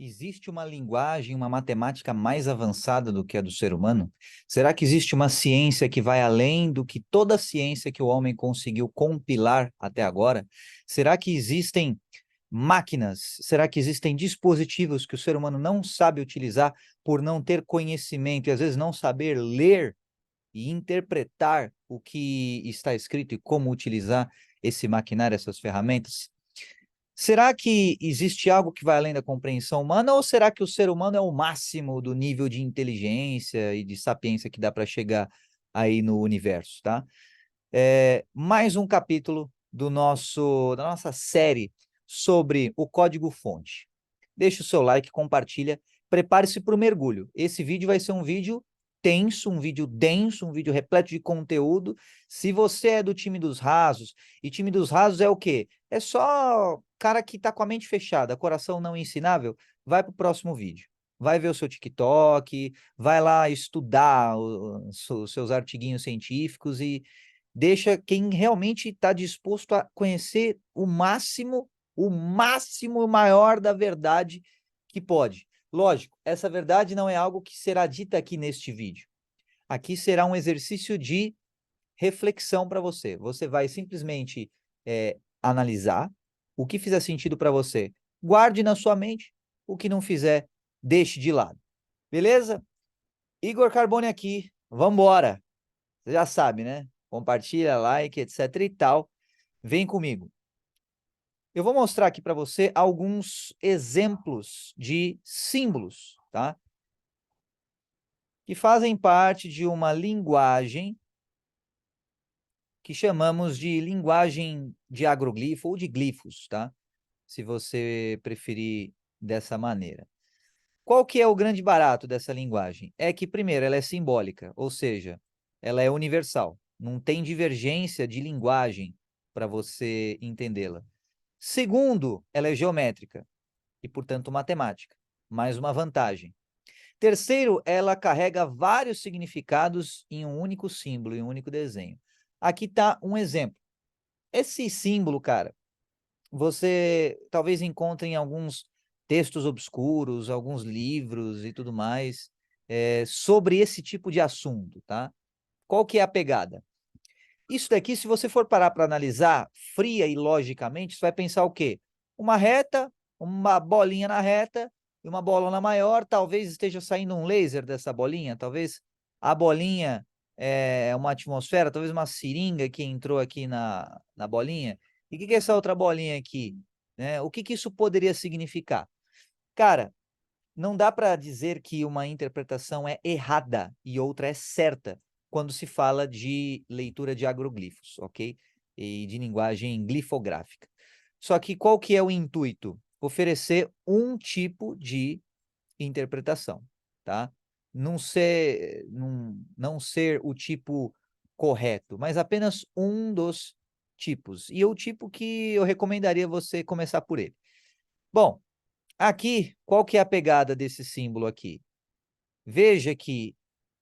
Existe uma linguagem, uma matemática mais avançada do que a do ser humano? Será que existe uma ciência que vai além do que toda a ciência que o homem conseguiu compilar até agora? Será que existem máquinas? Será que existem dispositivos que o ser humano não sabe utilizar por não ter conhecimento e às vezes não saber ler e interpretar o que está escrito e como utilizar esse maquinário, essas ferramentas? Será que existe algo que vai além da compreensão humana ou será que o ser humano é o máximo do nível de inteligência e de sapiência que dá para chegar aí no universo, tá? Mais um capítulo da nossa série sobre o código-fonte. Deixa o seu like, compartilha, prepare-se para o mergulho. Esse vídeo vai ser um vídeo tenso, um vídeo denso, um vídeo repleto de conteúdo. Se você é do time dos rasos, e time dos rasos é o quê? É só cara que tá com a mente fechada, coração não ensinável, vai para o próximo vídeo. Vai ver o seu TikTok, vai lá estudar os seus artiguinhos científicos e deixa quem realmente está disposto a conhecer o máximo maior da verdade que pode. Lógico, essa verdade não é algo que será dita aqui neste vídeo. Aqui será um exercício de reflexão para você. Você vai simplesmente analisar o que fizer sentido para você. Guarde na sua mente, o que não fizer, deixe de lado. Beleza? Igor Carbone aqui. Vamos embora. Você já sabe, né? Compartilha, like, etc e tal. Vem comigo. Eu vou mostrar aqui para você alguns exemplos de símbolos, tá? Que fazem parte de uma linguagem que chamamos de linguagem de agroglifo ou de glifos, tá? Se você preferir dessa maneira. Qual que é o grande barato dessa linguagem? É que, primeiro, ela é simbólica, ou seja, ela é universal. Não tem divergência de linguagem para você entendê-la. Segundo, ela é geométrica e, portanto, matemática. Mais uma vantagem. Terceiro, ela carrega vários significados em um único símbolo, em um único desenho. Aqui está um exemplo. Esse símbolo, cara, você talvez encontre em alguns textos obscuros, alguns livros e tudo mais, sobre esse tipo de assunto, tá? Qual que é a pegada? Isso daqui, se você for parar para analisar fria e logicamente, você vai pensar o quê? Uma reta, uma bolinha na reta e uma bolona maior, talvez esteja saindo um laser dessa bolinha, talvez a bolinha é uma atmosfera, talvez uma seringa que entrou aqui na bolinha. E o que que é essa outra bolinha aqui? Né? O que que isso poderia significar? Cara, não dá para dizer que uma interpretação é errada e outra é certa quando se fala de leitura de agroglifos, ok? E de linguagem glifográfica. Só que qual que é o intuito? Oferecer um tipo de interpretação, tá? Não ser o tipo correto, mas apenas um dos tipos. E é o tipo que eu recomendaria você começar por ele. Bom, aqui, qual que é a pegada desse símbolo aqui? Veja que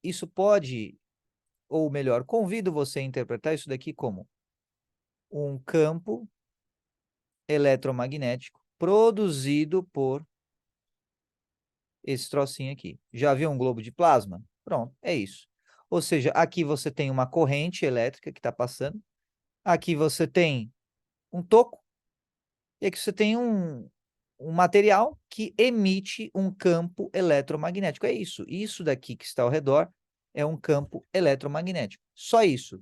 isso pode, ou melhor, convido você a interpretar isso daqui como um campo eletromagnético produzido por esse trocinho aqui. Já viu um globo de plasma? Pronto, é isso. Ou seja, aqui você tem uma corrente elétrica que está passando, aqui você tem um toco, e aqui você tem um material que emite um campo eletromagnético. É isso. Isso daqui que está ao redor é um campo eletromagnético. Só isso.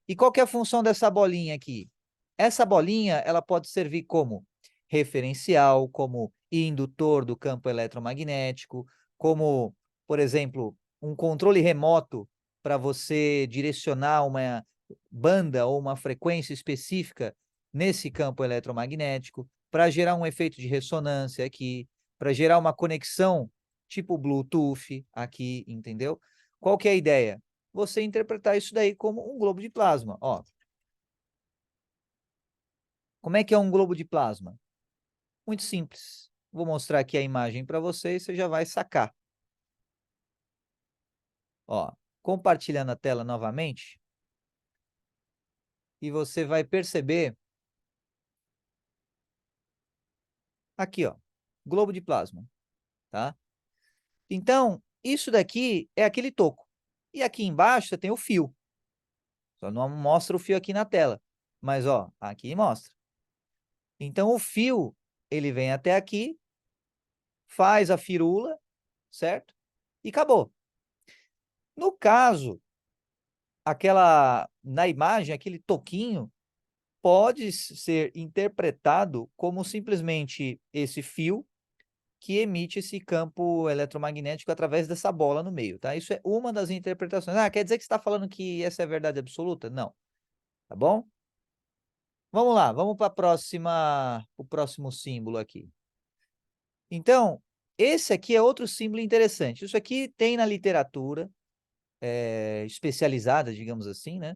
E qual que é a função dessa bolinha aqui? Essa bolinha, ela pode servir como referencial, como indutor do campo eletromagnético, como, por exemplo, um controle remoto para você direcionar uma banda ou uma frequência específica nesse campo eletromagnético, para gerar um efeito de ressonância aqui, para gerar uma conexão tipo Bluetooth aqui, entendeu? Qual que é a ideia? Você interpretar isso daí como um globo de plasma. Ó, como é que é um globo de plasma? Muito simples. Vou mostrar aqui a imagem para você e você já vai sacar. Ó, compartilhando a tela novamente, e você vai perceber aqui, ó, globo de plasma. tá? Então, isso daqui é aquele toco. E aqui embaixo você tem o fio. Só não mostra o fio aqui na tela. Mas, ó, aqui mostra. Então, o fio, ele vem até aqui, faz a firula, certo? E acabou. No caso, na imagem, aquele toquinho, pode ser interpretado como simplesmente esse fio que emite esse campo eletromagnético através dessa bola no meio, tá? Isso é uma das interpretações. Ah, quer dizer que você está falando que essa é a verdade absoluta? Não, tá bom? Vamos lá, vamos para o próximo símbolo aqui. Então, esse aqui é outro símbolo interessante. Isso aqui tem na literatura especializada, digamos assim, né?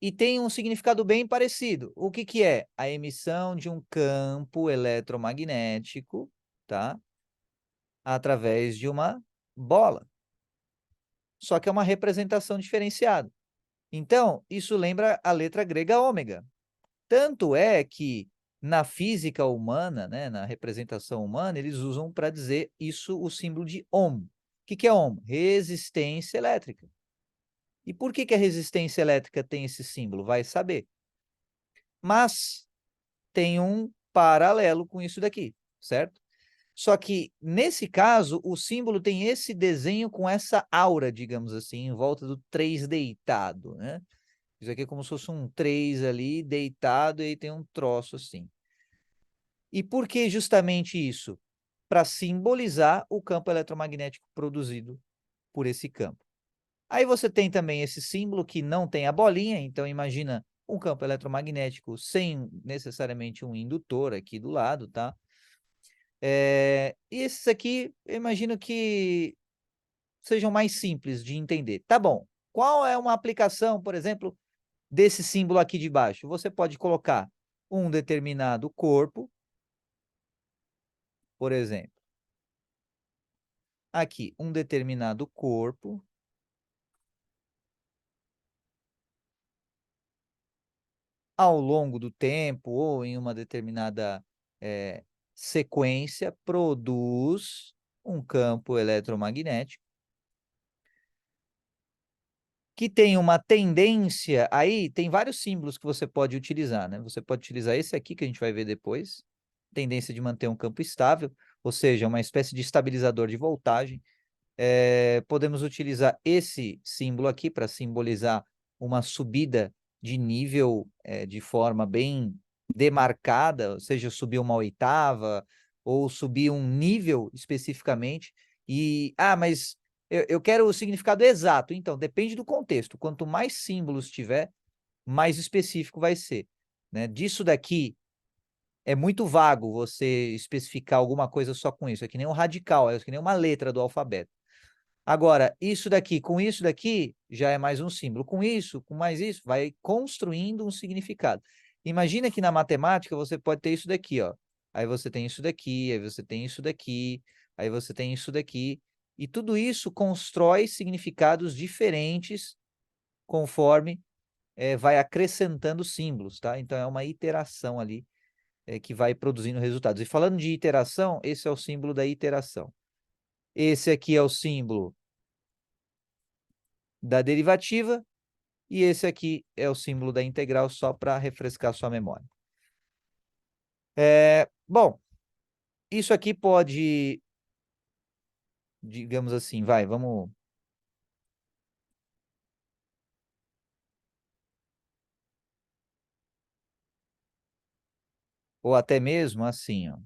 E tem um significado bem parecido. O que que é? A emissão de um campo eletromagnético, tá? Através de uma bola. Só que é uma representação diferenciada. Então, isso lembra a letra grega ômega. Tanto é que na física humana, né, na representação humana, eles usam para dizer isso o símbolo de Ohm. O que que é Ohm? Resistência elétrica. E por que que a resistência elétrica tem esse símbolo? Vai saber. Mas tem um paralelo com isso daqui, certo? Só que, nesse caso, o símbolo tem esse desenho com essa aura, digamos assim, em volta do 3 deitado, né? Isso aqui é como se fosse um 3 ali, deitado, e aí tem um troço assim. E por que justamente isso? Para simbolizar o campo eletromagnético produzido por esse campo. Aí você tem também esse símbolo que não tem a bolinha, então imagina um campo eletromagnético sem necessariamente um indutor aqui do lado, tá? E esses aqui, eu imagino que sejam mais simples de entender. Tá bom. Qual é uma aplicação, por exemplo, desse símbolo aqui de baixo? Você pode colocar um determinado corpo, por exemplo, aqui, um determinado corpo, ao longo do tempo ou em uma determinada sequência, produz um campo eletromagnético que tem uma tendência, aí tem vários símbolos que você pode utilizar, né? Você pode utilizar esse aqui que a gente vai ver depois, tendência de manter um campo estável, ou seja, uma espécie de estabilizador de voltagem. Podemos utilizar esse símbolo aqui para simbolizar uma subida de nível de forma bem demarcada, ou seja, subir uma oitava ou subir um nível especificamente. Mas eu quero o significado exato. Então, depende do contexto. Quanto mais símbolos tiver, mais específico vai ser, né? Disso daqui é muito vago você especificar alguma coisa só com isso. É que nem um radical, é que nem uma letra do alfabeto. Agora, isso daqui, já é mais um símbolo. Com isso, com mais isso, vai construindo um significado. Imagina que na matemática você pode ter isso daqui, ó. Aí você tem isso daqui, aí você tem isso daqui, aí você tem isso daqui. E tudo isso constrói significados diferentes conforme vai acrescentando símbolos, tá? Então é uma iteração ali que vai produzindo resultados. E falando de iteração, esse é o símbolo da iteração. Esse aqui é o símbolo da derivativa, e esse aqui é o símbolo da integral, só para refrescar sua memória. Bom, isso aqui pode, digamos assim, vamos... Ou até mesmo assim, ó.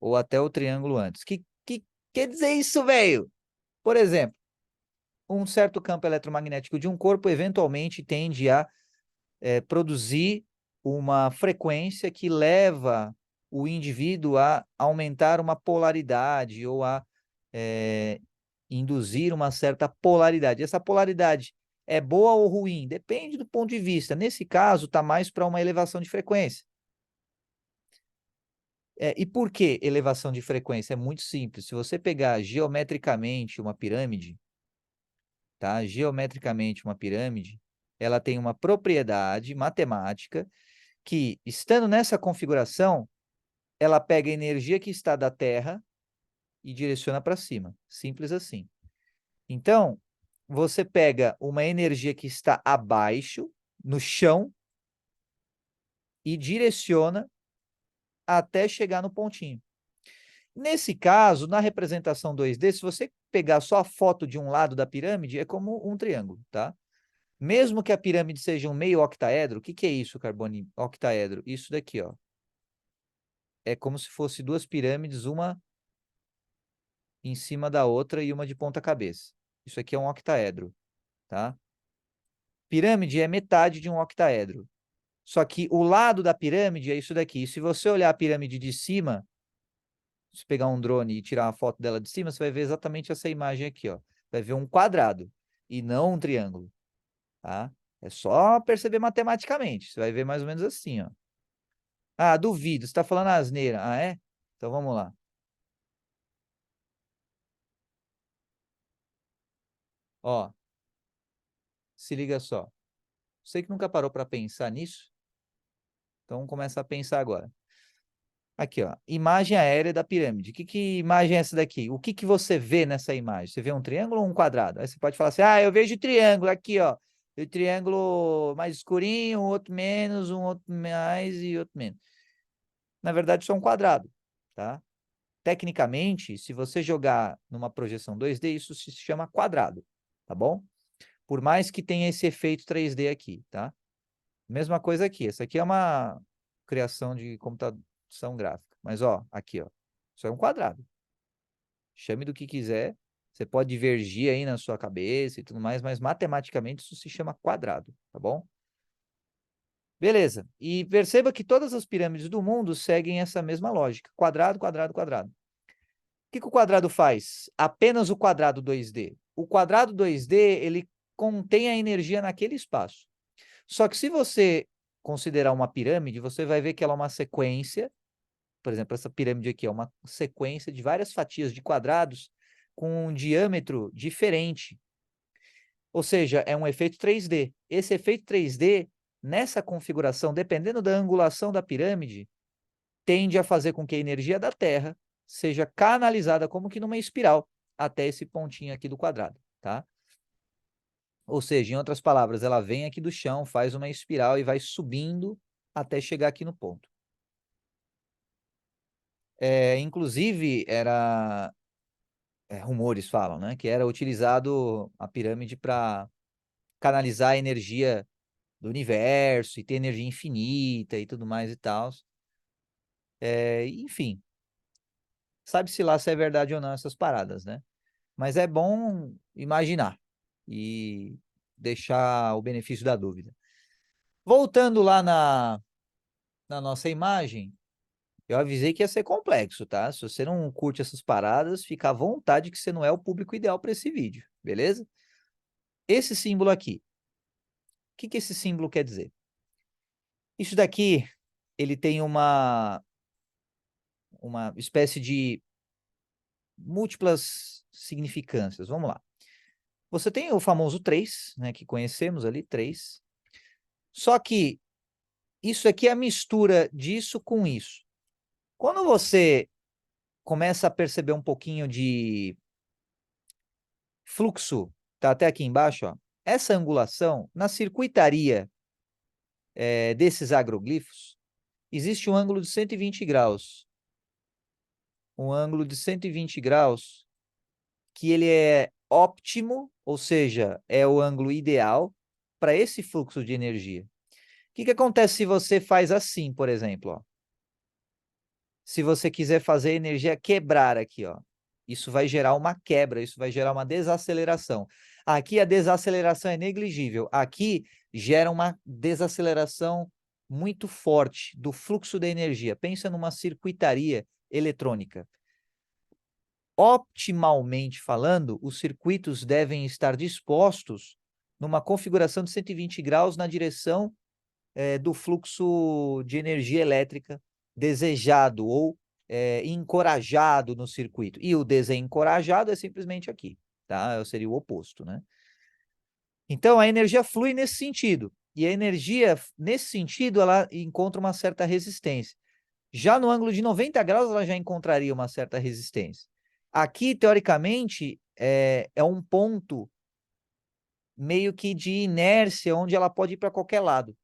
Ou até o triângulo antes. Que quer dizer isso, velho? Por exemplo, um certo campo eletromagnético de um corpo eventualmente tende a produzir uma frequência que leva o indivíduo a aumentar uma polaridade ou a induzir uma certa polaridade. Essa polaridade é boa ou ruim? Depende do ponto de vista. Nesse caso, está mais para uma elevação de frequência. E por que elevação de frequência? É muito simples. Se você pegar geometricamente uma pirâmide, tá? Geometricamente uma pirâmide, ela tem uma propriedade matemática que, estando nessa configuração, ela pega a energia que está da Terra e direciona para cima. Simples assim. Então, você pega uma energia que está abaixo, no chão, e direciona até chegar no pontinho. Nesse caso, na representação 2D, se você pegar só a foto de um lado da pirâmide, é como um triângulo, tá? Mesmo que a pirâmide seja um meio octaedro, o que que é isso, Carbone? Octaedro? Isso daqui, ó. É como se fosse duas pirâmides, uma em cima da outra e uma de ponta cabeça. Isso aqui é um octaedro, tá? Pirâmide é metade de um octaedro. Só que o lado da pirâmide é isso daqui. E se você olhar a pirâmide de cima, se pegar um drone e tirar uma foto dela de cima, você vai ver exatamente essa imagem aqui, ó. Vai ver um quadrado e não um triângulo, tá? É só perceber matematicamente. Você vai ver mais ou menos assim, ó. Ah, duvido. Você está falando asneira. Ah, é? Então vamos lá. Ó, se liga só. Você que nunca parou para pensar nisso, então começa a pensar agora. Aqui, ó, imagem aérea da pirâmide. Que imagem é essa daqui? O que que você vê nessa imagem? Você vê um triângulo ou um quadrado? Aí você pode falar assim, ah, eu vejo triângulo aqui, ó. O triângulo mais escurinho, um outro menos, um outro mais e outro menos. Na verdade, isso é um quadrado, tá? Tecnicamente, se você jogar numa projeção 2D, isso se chama quadrado, tá bom? Por mais que tenha esse efeito 3D aqui, tá? Mesma coisa aqui. Essa aqui é uma criação de computação gráfica. Mas, ó, aqui, ó. Isso é um quadrado. Chame do que quiser. Você pode divergir aí na sua cabeça e tudo mais, mas matematicamente isso se chama quadrado, tá bom? Beleza. E perceba que todas as pirâmides do mundo seguem essa mesma lógica. Quadrado, quadrado, quadrado. O que que o quadrado faz? Apenas o quadrado 2D. O quadrado 2D, ele contém a energia naquele espaço. Só que se você considerar uma pirâmide, você vai ver que ela é uma sequência, por exemplo, essa pirâmide aqui é uma sequência de várias fatias de quadrados com um diâmetro diferente. Ou seja, é um efeito 3D. Esse efeito 3D, nessa configuração, dependendo da angulação da pirâmide, tende a fazer com que a energia da Terra seja canalizada como que numa espiral até esse pontinho aqui do quadrado, tá? Ou seja, em outras palavras, ela vem aqui do chão, faz uma espiral e vai subindo até chegar aqui no ponto. Inclusive, rumores falam, né, que era utilizado a pirâmide para canalizar a energia do universo e ter energia infinita e tudo mais e tal. Enfim, sabe-se lá se é verdade ou não essas paradas, né? Mas é bom imaginar e deixar o benefício da dúvida. Voltando lá na nossa imagem, eu avisei que ia ser complexo, tá? Se você não curte essas paradas, fica à vontade que você não é o público ideal para esse vídeo, beleza? Esse símbolo aqui, o que que esse símbolo quer dizer? Isso daqui, ele tem uma espécie de múltiplas significâncias. Vamos lá. Você tem o famoso 3, né, que conhecemos ali, 3. Só que isso aqui é a mistura disso com isso. Quando você começa a perceber um pouquinho de fluxo, tá até aqui embaixo, ó, essa angulação, na circuitaria desses agroglifos, existe um ângulo de 120 graus. Um ângulo de 120 graus que ele é óptimo, ou seja, é o ângulo ideal para esse fluxo de energia. O que que acontece se você faz assim, por exemplo, ó? Se você quiser fazer a energia quebrar aqui, ó, isso vai gerar uma quebra, isso vai gerar uma desaceleração. Aqui a desaceleração é negligível. Aqui gera uma desaceleração muito forte do fluxo da energia. Pensa numa circuitaria eletrônica. Optimalmente falando, os circuitos devem estar dispostos numa configuração de 120 graus na direção do fluxo de energia elétrica desejado ou encorajado no circuito. E o desencorajado é simplesmente aqui, tá? Seria o oposto, né? Então, a energia flui nesse sentido. E a energia, nesse sentido, ela encontra uma certa resistência. Já no ângulo de 90 graus, ela já encontraria uma certa resistência. Aqui, teoricamente, é um ponto meio que de inércia, onde ela pode ir para qualquer lado.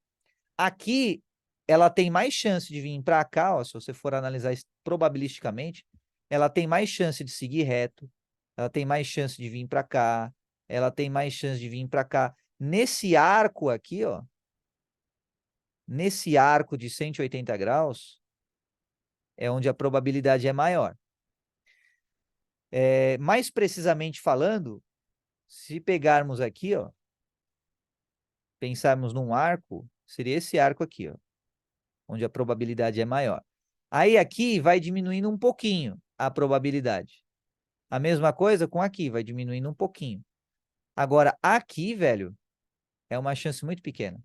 Aqui, ela tem mais chance de vir para cá, ó, se você for analisar probabilisticamente, ela tem mais chance de seguir reto, ela tem mais chance de vir para cá, ela tem mais chance de vir para cá. Nesse arco aqui, ó, nesse arco de 180 graus, é onde a probabilidade é maior. Mais precisamente falando, se pegarmos aqui, ó, pensarmos num arco, seria esse arco aqui, ó, onde a probabilidade é maior. Aí aqui vai diminuindo um pouquinho a probabilidade. A mesma coisa com aqui, vai diminuindo um pouquinho. Agora, aqui, velho, é uma chance muito pequena.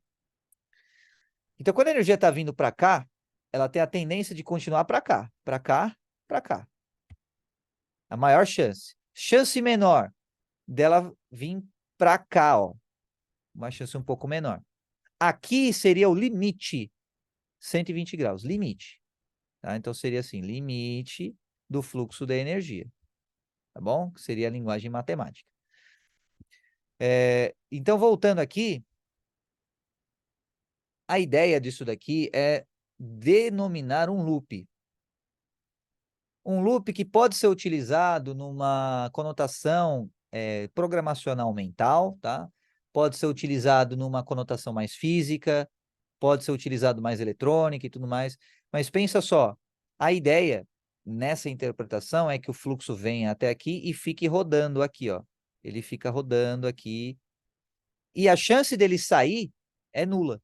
Então, quando a energia está vindo para cá, ela tem a tendência de continuar para cá, para cá, para cá. A maior chance. Chance menor dela vir para cá, ó. Uma chance um pouco menor. Aqui seria o limite, 120 graus, limite. Tá? Então, seria assim, limite do fluxo da energia. Tá bom? Que seria a linguagem matemática. Então, voltando aqui, a ideia disso daqui é denominar um loop. Um loop que pode ser utilizado numa conotação programacional mental, tá? Pode ser utilizado numa conotação mais física, pode ser utilizado mais eletrônica e tudo mais. Mas pensa só, a ideia nessa interpretação é que o fluxo venha até aqui e fique rodando aqui, ó. Ele fica rodando aqui. E a chance dele sair é nula.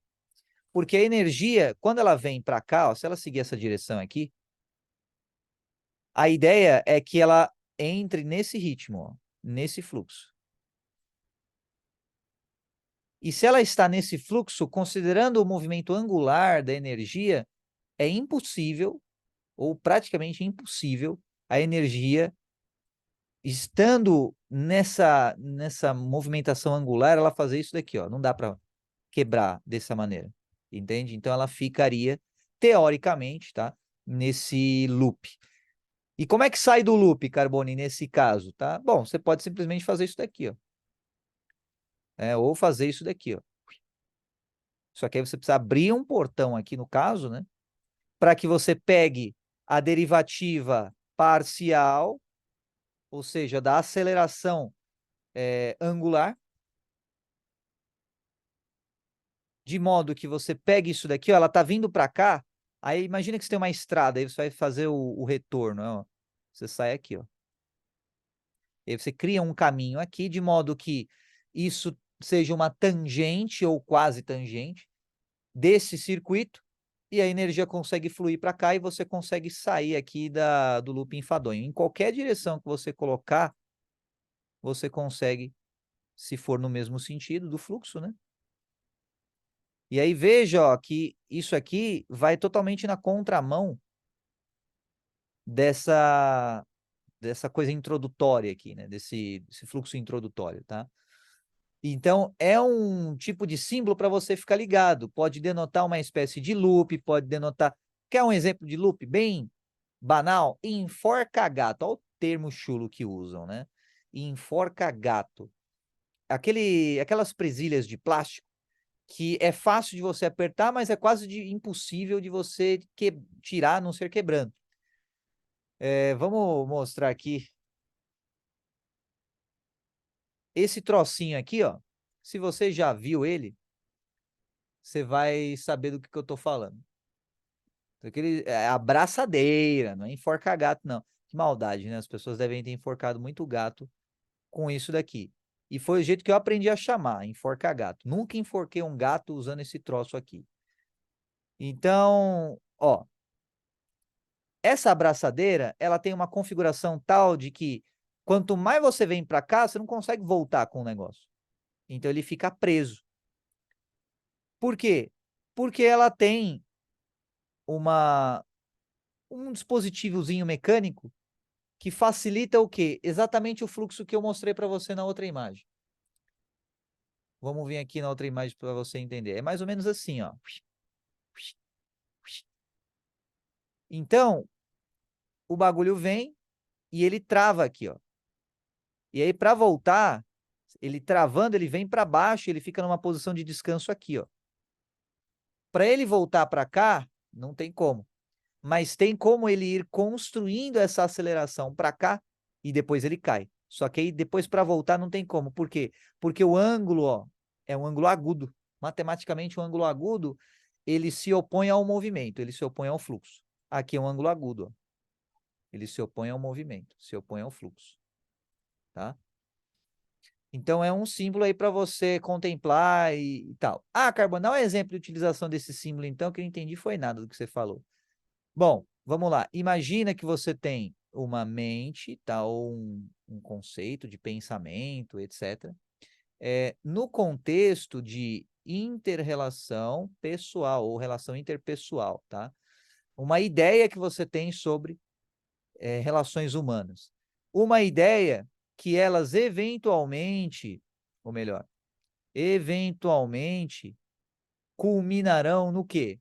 Porque a energia, quando ela vem para cá, ó, se ela seguir essa direção aqui, a ideia é que ela entre nesse ritmo, ó, nesse fluxo. E se ela está nesse fluxo, considerando o movimento angular da energia, é impossível, ou praticamente impossível, a energia, estando nessa movimentação angular, ela fazer isso daqui, ó. Não dá para quebrar dessa maneira, entende? Então ela ficaria, teoricamente, tá? Nesse loop. E como é que sai do loop, Carbone, nesse caso, tá? Bom, você pode simplesmente fazer isso daqui, ó. Ou fazer isso daqui, ó. Só que aí você precisa abrir um portão aqui, no caso, né? Para que você pegue a derivativa parcial, ou seja, da aceleração angular, de modo que você pegue isso daqui, ó, ela tá vindo para cá, aí imagina que você tem uma estrada, aí você vai fazer o retorno, ó. Você sai aqui, ó. E aí você cria um caminho aqui, de modo que isso seja uma tangente ou quase tangente desse circuito, e a energia consegue fluir para cá e você consegue sair aqui do loop enfadonho. Em qualquer direção que você colocar, você consegue, se for no mesmo sentido do fluxo, né? E aí veja, ó, que isso aqui vai totalmente na contramão dessa coisa introdutória aqui, né? Desse fluxo introdutório, tá? Então, é um tipo de símbolo para você ficar ligado. Pode denotar uma espécie de loop, pode denotar... Quer um exemplo de loop bem banal? Enforca gato. Olha o termo chulo que usam, né? Enforca gato. Aquelas presilhas de plástico que é fácil de você apertar, mas é quase impossível de você tirar, a não ser quebrando. Vamos mostrar aqui. Esse trocinho aqui, ó. Se você já viu ele, você vai saber do que eu tô falando. É abraçadeira, não é enforca gato, não. Que maldade, né? As pessoas devem ter enforcado muito gato com isso daqui. E foi o jeito que eu aprendi a chamar, enforca gato. Nunca enforquei um gato usando esse troço aqui. Então, ó, essa abraçadeira, ela tem uma configuração tal de que quanto mais você vem para cá, você não consegue voltar com o negócio. Então ele fica preso. Por quê? Porque ela tem um dispositivozinho mecânico que facilita o quê? Exatamente o fluxo que eu mostrei para você na outra imagem. Vamos vir aqui na outra imagem para você entender. É mais ou menos assim, ó. Então, o bagulho vem e ele trava aqui, ó. E aí, para voltar, ele travando, ele vem para baixo, ele fica numa posição de descanso aqui, ó. Para ele voltar para cá, não tem como. Mas tem como ele ir construindo essa aceleração para cá e depois ele cai. Só que aí depois para voltar não tem como. Por quê? Porque o ângulo, ó, é um ângulo agudo. Matematicamente, o ângulo agudo, ele se opõe ao movimento, ele se opõe ao fluxo. Aqui é um ângulo agudo, ó. Ele se opõe ao movimento, se opõe ao fluxo, tá? Então é um símbolo aí para você contemplar e tal. Ah, Carbono, dá um exemplo de utilização desse símbolo então, que eu não entendi foi nada do que você falou. Bom, vamos lá. Imagina que você tem uma mente, tá? Ou um conceito de pensamento, etc. No contexto de inter-relação pessoal ou relação interpessoal, tá? Uma ideia que você tem sobre relações humanas. Uma ideia que elas eventualmente, ou melhor, eventualmente culminarão no quê?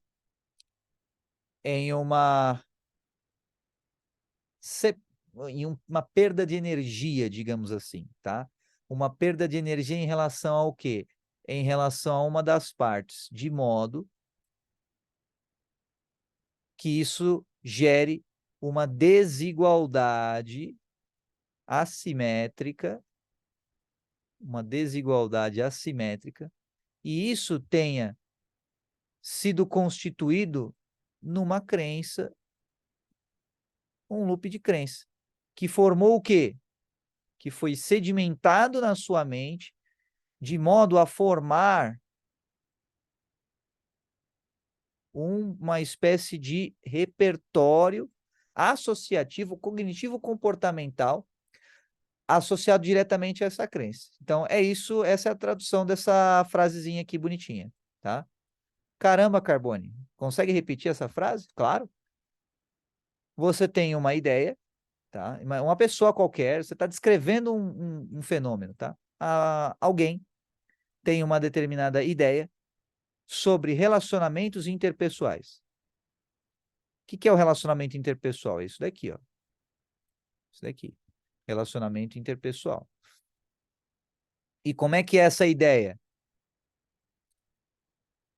Em uma uma perda de energia, digamos assim, tá? Uma perda de energia em relação ao quê? Em relação a uma das partes, de modo que isso gere uma desigualdade assimétrica, e isso tenha sido constituído numa crença, um loop de crença, que formou o quê? Que foi sedimentado na sua mente, de modo a formar uma espécie de repertório associativo, cognitivo, comportamental, associado diretamente a essa crença. Então, é isso, essa é a tradução dessa frasezinha aqui bonitinha, tá? Caramba, Carbone, consegue repetir essa frase? Claro. Você tem uma ideia, tá? Uma pessoa qualquer, você está descrevendo um fenômeno, tá? Alguém tem uma determinada ideia sobre relacionamentos interpessoais. O que é o relacionamento interpessoal? É isso daqui, ó. Isso daqui. Relacionamento interpessoal. E como é que é essa ideia?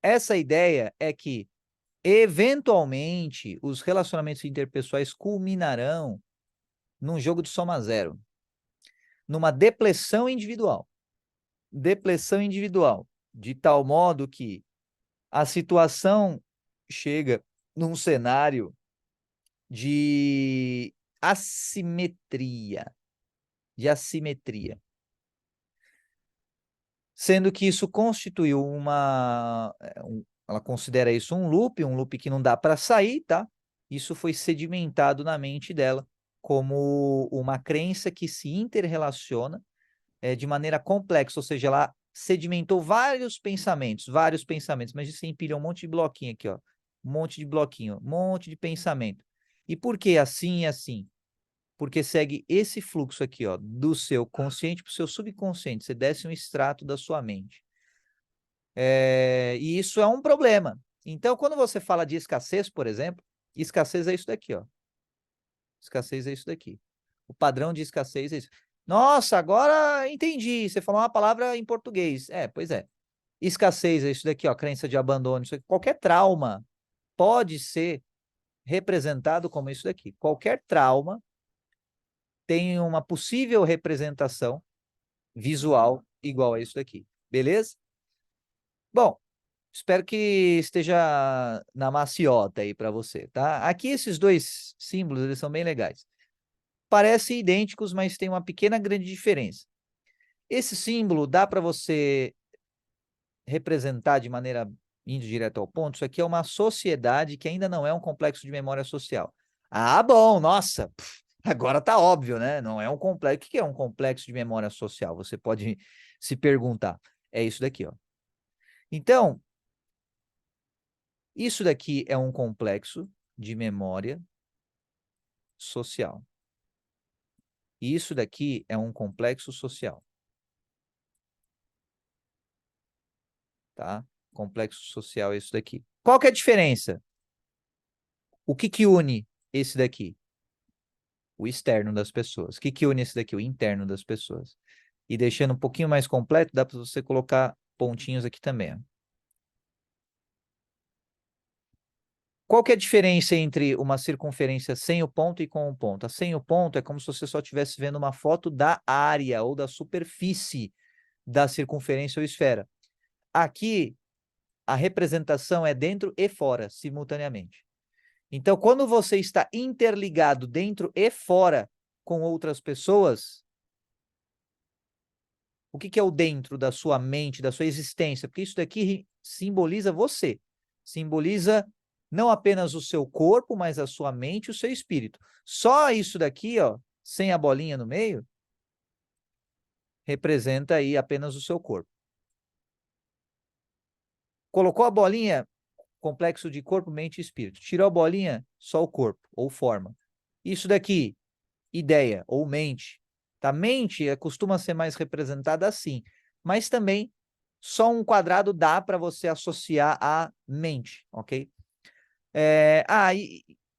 Essa ideia é que, eventualmente, os relacionamentos interpessoais culminarão num jogo de soma zero, numa depressão individual. Depressão individual, de tal modo que a situação chega num cenário de assimetria, sendo que isso constituiu ela considera isso um loop que não dá para sair, tá? Isso foi sedimentado na mente dela como uma crença que se interrelaciona de maneira complexa, ou seja, ela sedimentou vários pensamentos, mas isso empilha um monte de bloquinho aqui, ó, um monte de bloquinho, um monte de pensamento. E por que assim e assim? Porque segue esse fluxo aqui, ó, do seu consciente para o seu subconsciente. Você desce um extrato da sua mente. E isso é um problema. Então, quando você fala de escassez, por exemplo, escassez é isso daqui, ó. Escassez é isso daqui. O padrão de escassez é isso. Nossa, agora entendi. Você falou uma palavra em português. Pois é. Escassez é isso daqui, ó, crença de abandono. Isso aqui. Qualquer trauma pode ser representado como isso daqui. Qualquer trauma tem uma possível representação visual igual a isso daqui. Beleza? Bom, espero que esteja na maciota aí para você, tá? Aqui esses dois símbolos, eles são bem legais. Parecem idênticos, mas tem uma pequena grande diferença. Esse símbolo dá para você representar de maneira indo direto ao ponto. Isso aqui é uma sociedade que ainda não é um complexo de memória social. Ah, bom, nossa, agora tá óbvio, né? Não é um complexo. O que é um complexo de memória social? Você pode se perguntar. É isso daqui, ó. Então, isso daqui é um complexo de memória social. E isso daqui é um complexo social, tá? Complexo social é isso daqui. Qual que é a diferença? O que que une esse daqui? O externo das pessoas. O que que une esse daqui? O interno das pessoas. E deixando um pouquinho mais completo, dá para você colocar pontinhos aqui também. Ó. Qual que é a diferença entre uma circunferência sem o ponto e com o ponto? A sem o ponto é como se você só estivesse vendo uma foto da área ou da superfície da circunferência ou esfera. Aqui, a representação é dentro e fora, simultaneamente. Então, quando você está interligado dentro e fora com outras pessoas, o que que é o dentro da sua mente, da sua existência? Porque isso daqui simboliza você. Simboliza não apenas o seu corpo, mas a sua mente e o seu espírito. Só isso daqui, ó, sem a bolinha no meio, representa aí apenas o seu corpo. Colocou a bolinha, complexo de corpo, mente e espírito. Tirou a bolinha, só o corpo, ou forma. Isso daqui, ideia ou mente. Tá? Mente costuma ser mais representada assim, mas também só um quadrado dá para você associar a mente, ok?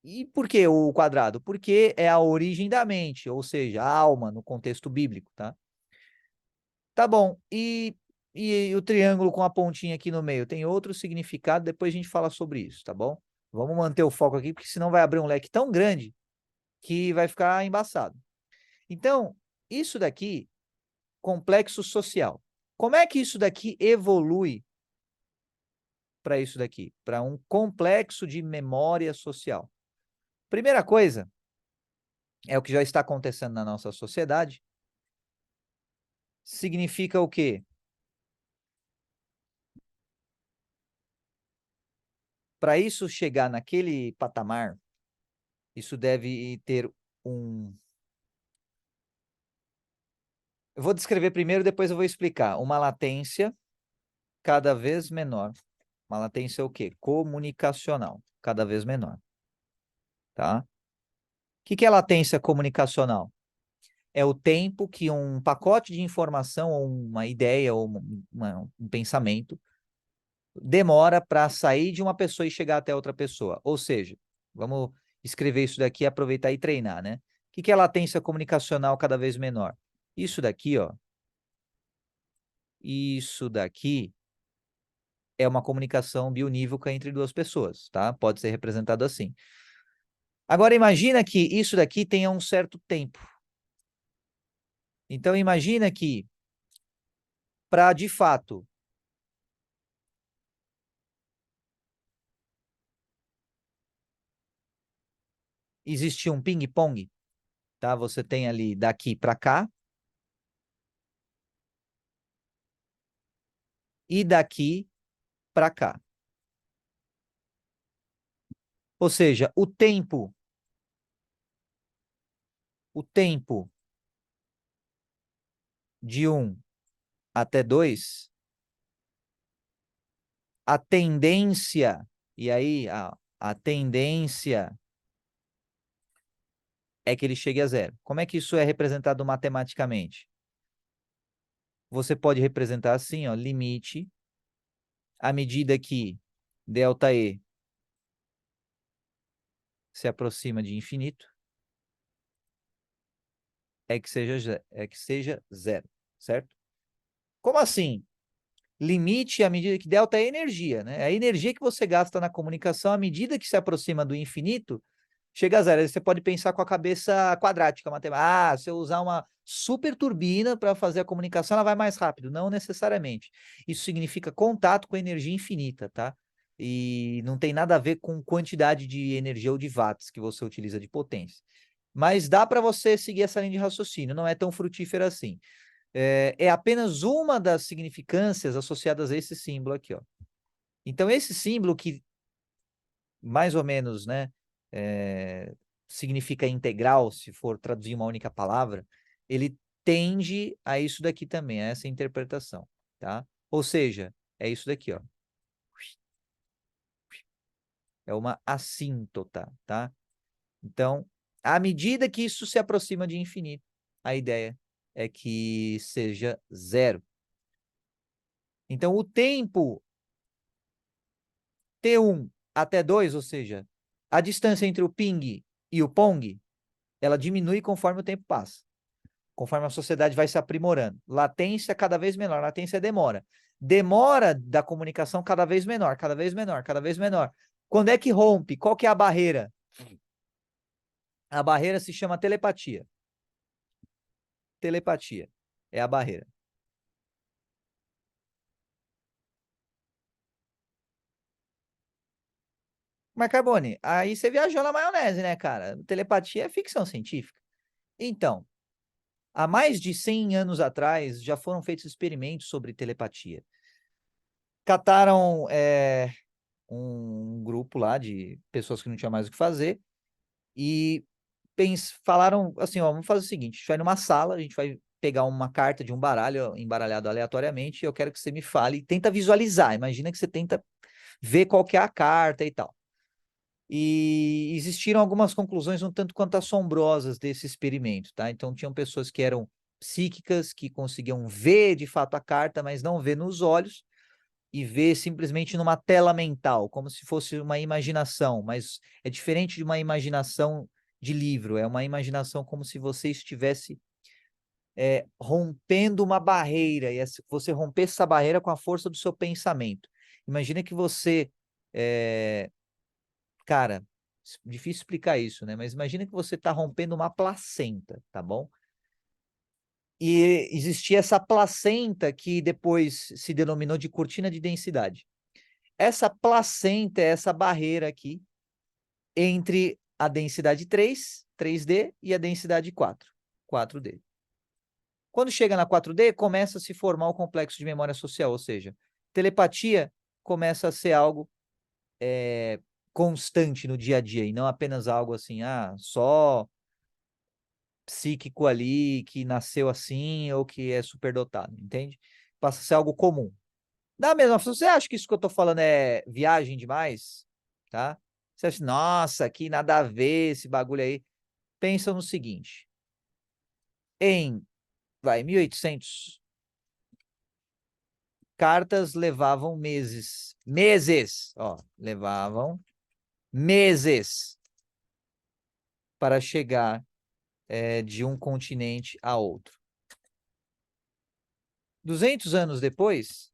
E por que o quadrado? Porque é a origem da mente, ou seja, a alma no contexto bíblico, tá? Tá bom, e o triângulo com a pontinha aqui no meio tem outro significado, depois a gente fala sobre isso, tá bom? Vamos manter o foco aqui, porque senão vai abrir um leque tão grande que vai ficar embaçado. Então, isso daqui, complexo social. Como é que isso daqui evolui para isso daqui? Para um complexo de memória social. Primeira coisa, é o que já está acontecendo na nossa sociedade. Significa o quê? Para isso chegar naquele patamar, isso deve ter um. Eu vou descrever primeiro, depois eu vou explicar. Uma latência cada vez menor. Uma latência é o quê? Comunicacional, cada vez menor. Tá? O que é latência comunicacional? É o tempo que um pacote de informação, ou uma ideia, ou um pensamento, demora para sair de uma pessoa e chegar até outra pessoa. Ou seja, vamos escrever isso daqui, aproveitar e treinar, né? O que é latência comunicacional cada vez menor? Isso daqui, ó. Isso daqui é uma comunicação bionívoca entre duas pessoas, tá? Pode ser representado assim. Agora, imagina que isso daqui tenha um certo tempo. Então, imagina que, para de fato existir um ping-pong, tá? Você tem ali daqui para cá e daqui para cá. Ou seja, o tempo de 1 até 2, a tendência, e aí a tendência é que ele chegue a zero. Como é que isso é representado matematicamente? Você pode representar assim, ó, limite, à medida que ΔE se aproxima de infinito, é que seja zero, certo? Como assim? Limite à medida que delta é energia, né? A energia que você gasta na comunicação, à medida que se aproxima do infinito, chega a zero. Aí você pode pensar com a cabeça quadrática, matemática. Se eu usar uma super turbina para fazer a comunicação, ela vai mais rápido. Não necessariamente. Isso significa contato com energia infinita, tá? E não tem nada a ver com quantidade de energia ou de watts que você utiliza de potência. Mas dá para você seguir essa linha de raciocínio, não é tão frutífera assim. É apenas uma das significâncias associadas a esse símbolo aqui, ó. Então, esse símbolo que mais ou menos, né, significa integral, se for traduzir uma única palavra, ele tende a isso daqui também, a essa interpretação, tá? Ou seja, é isso daqui, ó. É uma assíntota, tá? Então, à medida que isso se aproxima de infinito, a ideia é que seja zero. Então, o tempo T1 até 2, ou seja, A distância entre o ping e o pong, ela diminui conforme o tempo passa. Conforme a sociedade vai se aprimorando. Latência cada vez menor, latência é demora. Demora da comunicação cada vez menor, cada vez menor, cada vez menor. Quando é que rompe? Qual que é a barreira? A barreira se chama telepatia. Telepatia é a barreira. Mas, Carbone, aí você viajou na maionese, né, cara? Telepatia é ficção científica. Então, há mais de 100 anos atrás, já foram feitos experimentos sobre telepatia. Cataram um grupo lá de pessoas que não tinham mais o que fazer e falaram assim, ó, vamos fazer o seguinte, a gente vai numa sala, a gente vai pegar uma carta de um baralho embaralhado aleatoriamente e eu quero que você me fale, tenta visualizar, imagina que você tenta ver qual que é a carta e tal. E existiram algumas conclusões um tanto quanto assombrosas desse experimento, tá? Então, tinham pessoas que eram psíquicas, que conseguiam ver de fato a carta, mas não ver nos olhos, e ver simplesmente numa tela mental, como se fosse uma imaginação, mas é diferente de uma imaginação de livro, é uma imaginação como se você estivesse rompendo uma barreira, e você rompesse essa barreira com a força do seu pensamento. Imagina que você cara, difícil explicar isso, né? Mas imagina que você está rompendo uma placenta, tá bom? E existia essa placenta que depois se denominou de cortina de densidade. Essa placenta é essa barreira aqui entre a densidade 3, 3D, e a densidade 4, 4D. Quando chega na 4D, começa a se formar o complexo de memória social, ou seja, telepatia começa a ser algo constante no dia a dia, e não apenas algo assim, só psíquico ali, que nasceu assim, ou que é superdotado, entende? Passa a ser algo comum. Da mesma forma, você acha que isso que eu tô falando é viagem demais? Tá? Você acha, nossa, que nada a ver esse bagulho aí. Pensa no seguinte, em, 1800, cartas levavam meses, ó, levavam meses para chegar de um continente a outro. 200 anos depois,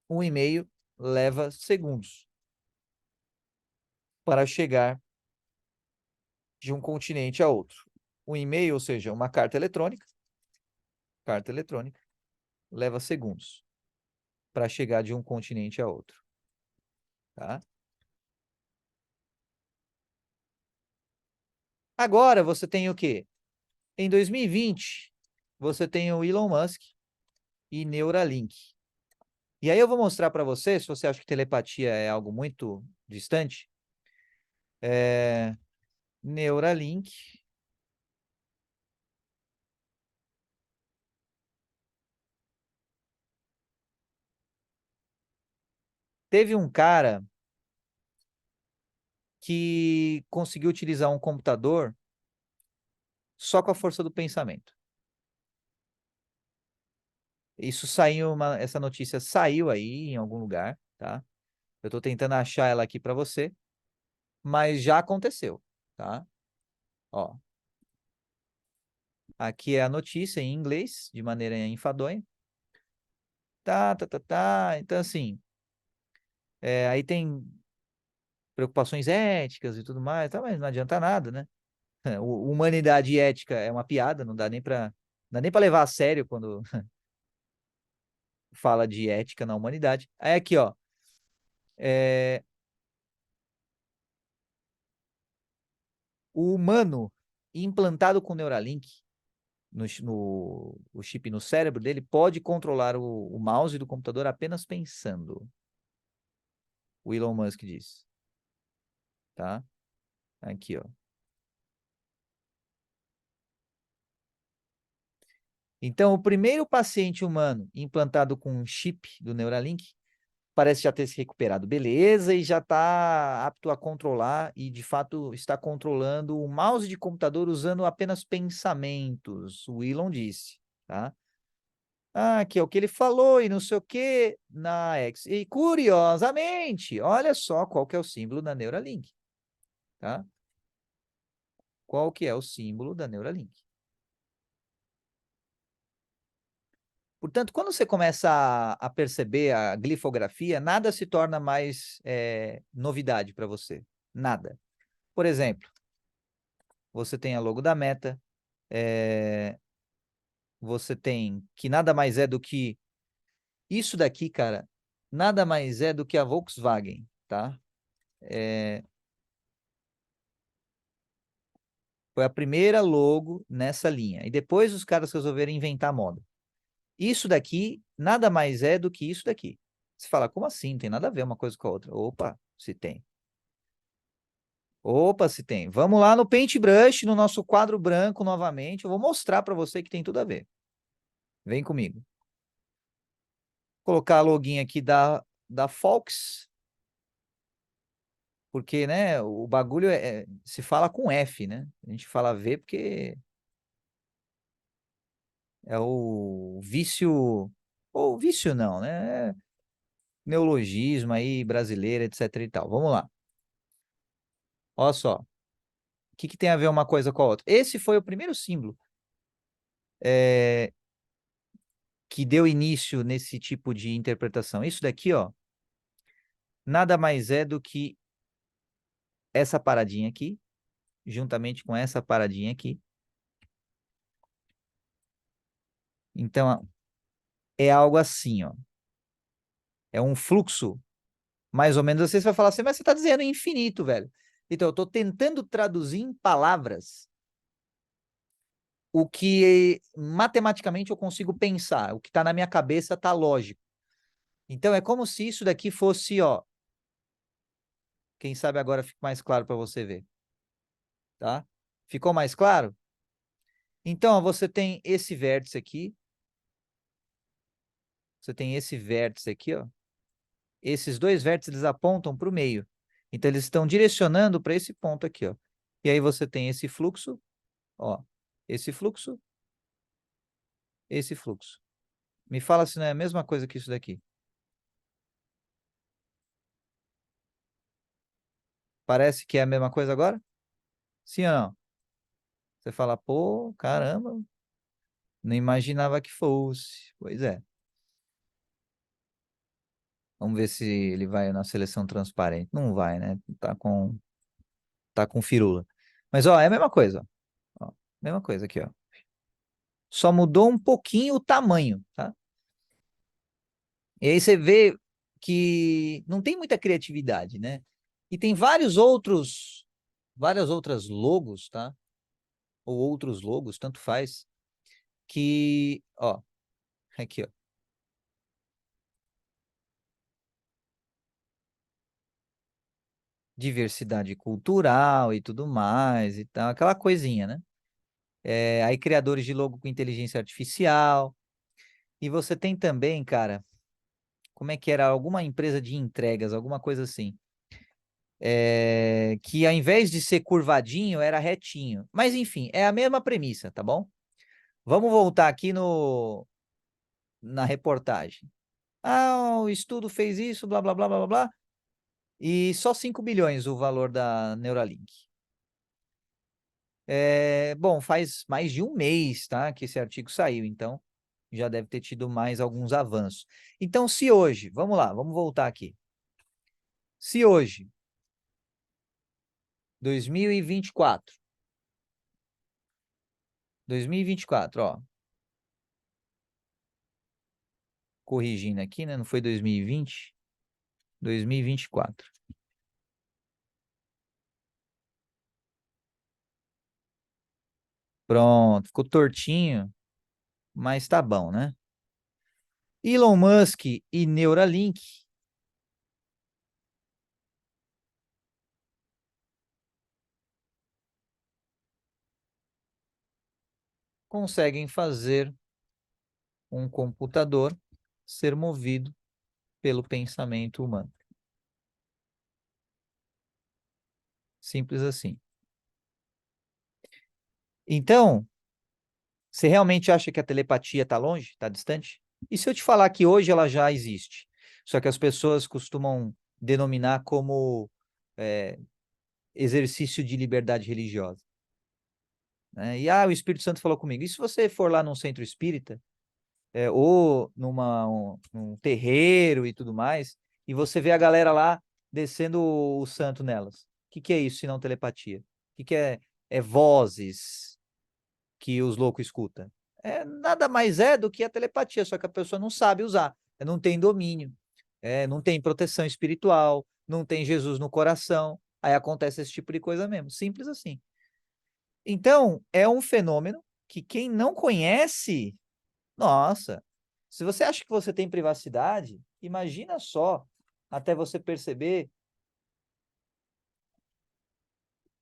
um e-mail leva segundos para chegar de um continente a outro. Um e-mail, ou seja, uma carta eletrônica, leva segundos para chegar de um continente a outro, tá? Agora você tem o quê? Em 2020, você tem o Elon Musk e Neuralink. E aí eu vou mostrar para você, se você acha que telepatia é algo muito distante, Neuralink. Teve um cara que conseguiu utilizar um computador só com a força do pensamento. Isso saiu, essa notícia saiu aí em algum lugar, tá? Eu tô tentando achar ela aqui para você, mas já aconteceu, tá? Ó, aqui é a notícia em inglês, de maneira enfadonha. Tá, tá, tá, tá. Então, assim, aí tem preocupações éticas e tudo mais, tá? Mas não adianta nada, né? Humanidade e ética é uma piada, não dá nem para levar a sério quando fala de ética na humanidade. Aí aqui, ó, é, o humano implantado com Neuralink o chip no cérebro dele pode controlar o mouse do computador apenas pensando. O Elon Musk diz, tá? Aqui, ó. Então, o primeiro paciente humano implantado com um chip do Neuralink parece já ter se recuperado, beleza, e já está apto a controlar e, de fato, está controlando o mouse de computador usando apenas pensamentos, o Elon disse, tá? Ah, aqui é o que ele falou e não sei o que na X. E curiosamente, olha só qual que é o símbolo da Neuralink, tá? Qual que é o símbolo da Neuralink? Portanto, quando você começa a perceber a glifografia, nada se torna mais novidade para você. Nada. Por exemplo, você tem a logo da Meta, é, você tem que nada mais é do que isso daqui, cara, nada mais é do que a Volkswagen, tá? É, foi a primeira logo nessa linha. E depois os caras resolveram inventar moda. Isso daqui nada mais é do que isso daqui. Você fala, como assim? Não tem nada a ver uma coisa com a outra. Opa, se tem. Opa, se tem. Vamos lá no Paintbrush, no nosso quadro branco novamente. Eu vou mostrar para você que tem tudo a ver. Vem comigo. Colocar a login aqui da Fox, porque, né, o bagulho se fala com F, né? A gente fala V porque é o vício, ou vício não, né? Neologismo aí brasileiro, etc e tal. Vamos lá. Olha só. O que que tem a ver uma coisa com a outra? Esse foi o primeiro símbolo é, que deu início nesse tipo de interpretação. Isso daqui, ó, nada mais é do que essa paradinha aqui, juntamente com essa paradinha aqui. Então, é algo assim, ó. É um fluxo, mais ou menos assim. Você vai falar assim, mas você está dizendo infinito, velho. Então, eu estou tentando traduzir em palavras o que matematicamente eu consigo pensar, o que está na minha cabeça está lógico. Então, é como se isso daqui fosse, ó. Quem sabe agora fica mais claro para você ver, tá? Ficou mais claro? Então, ó, você tem esse vértice aqui. Você tem esse vértice aqui, ó. Esses dois vértices eles apontam para o meio. Então, eles estão direcionando para esse ponto aqui, ó. E aí você tem esse fluxo, ó. Esse fluxo. Me fala se não é a mesma coisa que isso daqui. Parece que é a mesma coisa agora? Sim ou não? Você fala, pô, caramba, não imaginava que fosse. Pois é. Vamos ver se ele vai na seleção transparente. Não vai, né? Tá com firula. Mas, ó, é a mesma coisa, ó. Ó, mesma coisa aqui, ó. Só mudou um pouquinho o tamanho, tá? E aí você vê que não tem muita criatividade, né? E tem várias outras logos, tá? Ou outros logos, tanto faz, que, ó, aqui, ó. Diversidade cultural e tudo mais e tal, aquela coisinha, né? Aí criadores de logo com inteligência artificial. E você tem também, cara, como é que era? Alguma empresa de entregas, alguma coisa assim. Que ao invés de ser curvadinho, era retinho. Mas enfim, é a mesma premissa, tá bom? Vamos voltar aqui na reportagem. Ah, o estudo fez isso, blá, blá, blá, blá, blá, blá, e só 5 bilhões o valor da Neuralink. Bom, faz mais de um mês, tá, que esse artigo saiu, então já deve ter tido mais alguns avanços. Então, se hoje, vamos lá, vamos voltar aqui. Se hoje, 2024, 2024, ó, corrigindo aqui, né, não foi 2020, 2024. Pronto, ficou tortinho, mas tá bom, né? Elon Musk e Neuralink conseguem fazer um computador ser movido pelo pensamento humano. Simples assim. Então, você realmente acha que a telepatia está longe, está distante? E se eu te falar que hoje ela já existe, só que as pessoas costumam denominar como é, exercício de liberdade religiosa, né? E o Espírito Santo falou comigo. E se você for lá num centro espírita, ou num terreiro e tudo mais, e você vê a galera lá descendo o santo nelas? O que é isso, se não telepatia? O que é vozes que os loucos escutam? Nada mais é do que a telepatia, só que a pessoa não sabe usar, não tem domínio, não tem proteção espiritual, não tem Jesus no coração. Aí acontece esse tipo de coisa mesmo, simples assim. Então, é um fenômeno que quem não conhece, nossa, se você acha que você tem privacidade, imagina só, até você perceber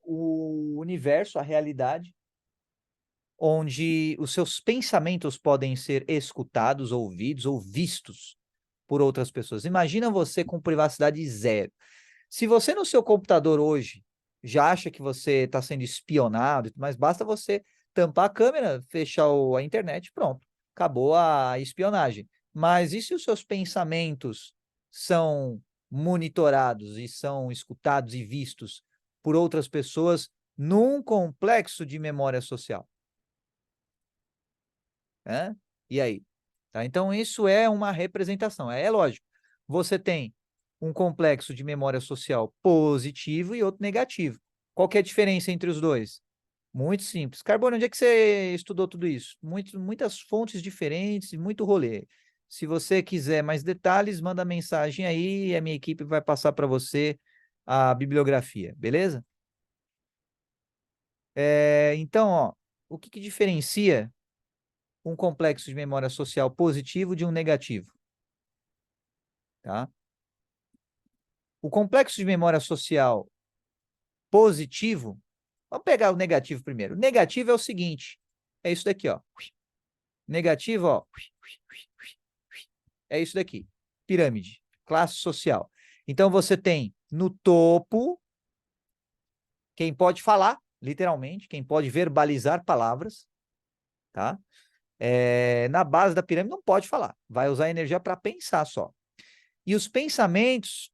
o universo, a realidade, onde os seus pensamentos podem ser escutados, ouvidos ou vistos por outras pessoas. Imagina você com privacidade zero. Se você no seu computador hoje já acha que você está sendo espionado, mas basta você tampar a câmera, fechar a internet, pronto, acabou a espionagem. Mas e se os seus pensamentos são monitorados e são escutados e vistos por outras pessoas num complexo de memória social? Né? E aí? Tá? Então, isso é uma representação. É lógico. Você tem um complexo de memória social positivo e outro negativo. Qual que é a diferença entre os dois? Muito simples. Carbono, onde é que você estudou tudo isso? Muitas fontes diferentes e muito rolê. Se você quiser mais detalhes, manda mensagem aí e a minha equipe vai passar para você a bibliografia, beleza? Então, ó, o que diferencia um complexo de memória social positivo de um negativo? Tá? O complexo de memória social positivo, vamos pegar o negativo primeiro. O negativo é o seguinte, é isso daqui, ó. Negativo, ó, é isso daqui. Pirâmide, classe social. Então você tem no topo quem pode falar, literalmente, quem pode verbalizar palavras, tá? Na base da pirâmide não pode falar, vai usar energia para pensar só. E os pensamentos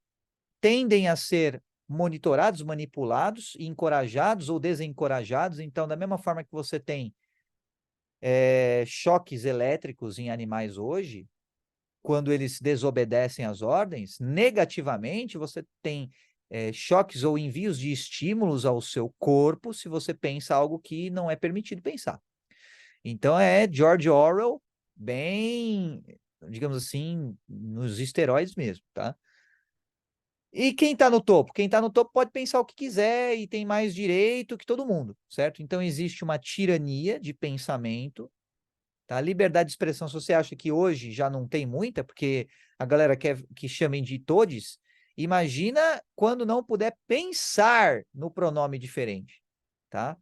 tendem a ser monitorados, manipulados, encorajados ou desencorajados. Então, da mesma forma que você tem choques elétricos em animais hoje, quando eles desobedecem às ordens, negativamente você tem choques ou envios de estímulos ao seu corpo se você pensa algo que não é permitido pensar. Então é George Orwell bem, digamos assim, nos esteroides mesmo, tá? E quem está no topo? Quem está no topo pode pensar o que quiser e tem mais direito que todo mundo, certo? Então existe uma tirania de pensamento, tá? Liberdade de expressão, se você acha que hoje já não tem muita, porque a galera quer que chamem de todes, imagina quando não puder pensar no pronome diferente, tá?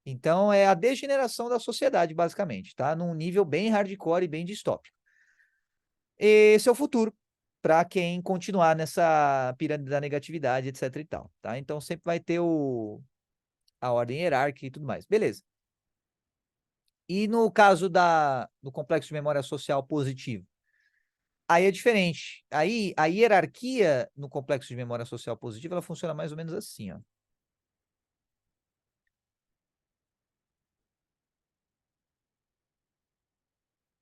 Então é a degeneração da sociedade, basicamente, tá? Num nível bem hardcore e bem distópico. Esse é o futuro para quem continuar nessa pirâmide da negatividade, etc e tal, tá? Então sempre vai ter a ordem hierárquica e tudo mais. Beleza. E no caso do complexo de memória social positivo? Aí é diferente. Aí a hierarquia no complexo de memória social positiva, ela funciona mais ou menos assim, ó.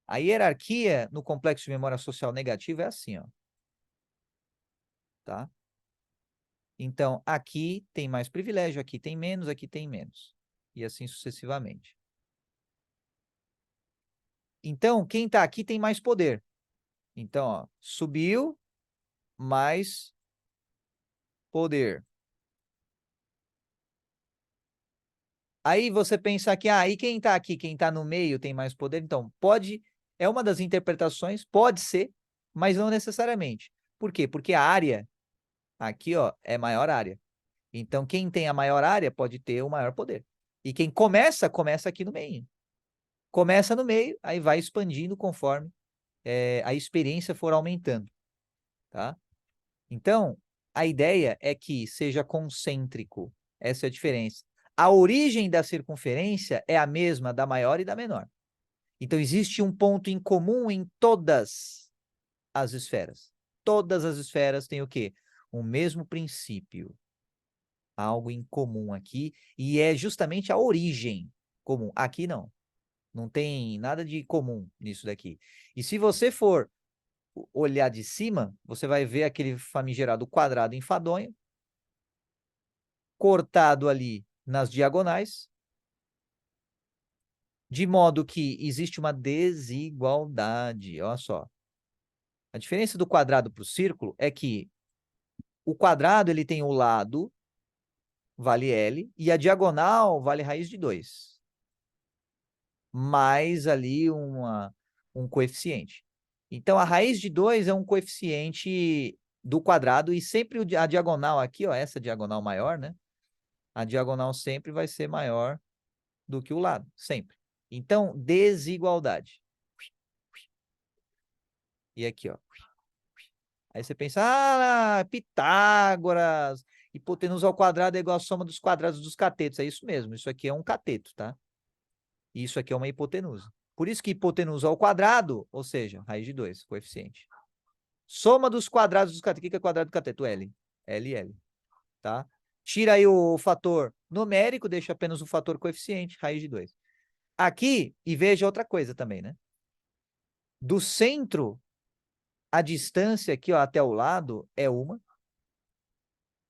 A hierarquia no complexo de memória social negativa é assim, ó, tá? Então, aqui tem mais privilégio, aqui tem menos, aqui tem menos. E assim sucessivamente. Então, quem está aqui tem mais poder. Então, ó, subiu, mais poder. Aí você pensa que, e quem está aqui, quem está no meio tem mais poder? Então, é uma das interpretações, pode ser, mas não necessariamente. Por quê? Porque a área, aqui, ó, é maior área. Então, quem tem a maior área pode ter o maior poder. E quem começa aqui no meio. Começa no meio, aí vai expandindo conforme a experiência for aumentando, tá? Então, a ideia é que seja concêntrico. Essa é a diferença. A origem da circunferência é a mesma da maior e da menor. Então, existe um ponto em comum em todas as esferas. Todas as esferas têm o quê? O mesmo princípio. Algo em comum aqui, e é justamente a origem comum. Aqui não. Não tem nada de comum nisso daqui. E se você for olhar de cima, você vai ver aquele famigerado quadrado enfadonho, cortado ali nas diagonais, de modo que existe uma desigualdade. Olha só. A diferença do quadrado para o círculo é que o quadrado ele tem o lado, vale L, e a diagonal vale raiz de 2. Mais ali um coeficiente. Então, a raiz de 2 é um coeficiente do quadrado e sempre a diagonal aqui, ó, essa diagonal maior, né? A diagonal sempre vai ser maior do que o lado, sempre. Então, desigualdade. E aqui, ó. Aí você pensa, Pitágoras, hipotenusa ao quadrado é igual a soma dos quadrados dos catetos. É isso mesmo, isso aqui é um cateto, tá? Isso aqui é uma hipotenusa. Por isso que hipotenusa ao quadrado, ou seja, raiz de 2, coeficiente. Soma dos quadrados dos catetos. O que é quadrado do cateto? L. L, L. Tá? Tira aí o fator numérico, deixa apenas o fator coeficiente, raiz de 2. Aqui, e veja outra coisa também, né? Do centro, a distância aqui ó, até o lado é uma.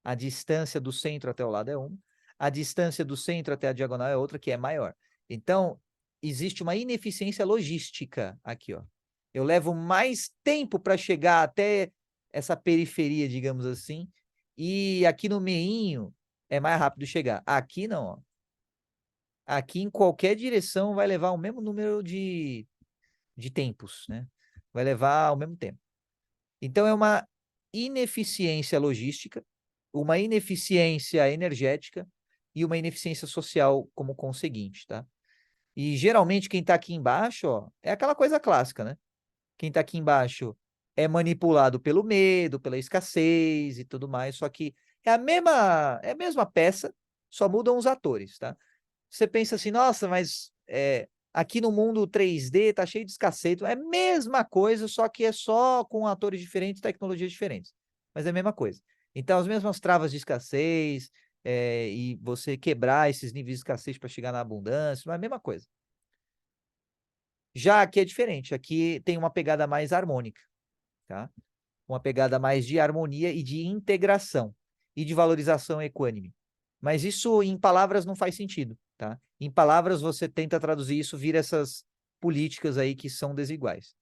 A distância do centro até o lado é uma. A distância do centro até a diagonal é outra, que é maior. Então, existe uma ineficiência logística aqui, ó. Eu levo mais tempo para chegar até essa periferia, digamos assim, e aqui no meinho é mais rápido chegar. Aqui não, ó. Aqui em qualquer direção vai levar o mesmo número de tempos, né? Vai levar ao mesmo tempo. Então é uma ineficiência logística, uma ineficiência energética e uma ineficiência social como conseguinte, tá? E geralmente quem está aqui embaixo, ó, é aquela coisa clássica, né? Quem está aqui embaixo é manipulado pelo medo, pela escassez e tudo mais, só que é a mesma peça, só mudam os atores, tá? Você pensa assim, nossa, mas aqui no mundo 3D tá cheio de escassez. É a mesma coisa, só que é só com atores diferentes, tecnologias diferentes. Mas é a mesma coisa. Então, as mesmas travas de escassez, e você quebrar esses níveis de escassez para chegar na abundância, é a mesma coisa. Já aqui é diferente. Aqui tem uma pegada mais harmônica, tá? Uma pegada mais de harmonia e de integração e de valorização equânime. Mas isso em palavras não faz sentido, tá? Em palavras você tenta traduzir isso, vira essas políticas aí que são desiguais.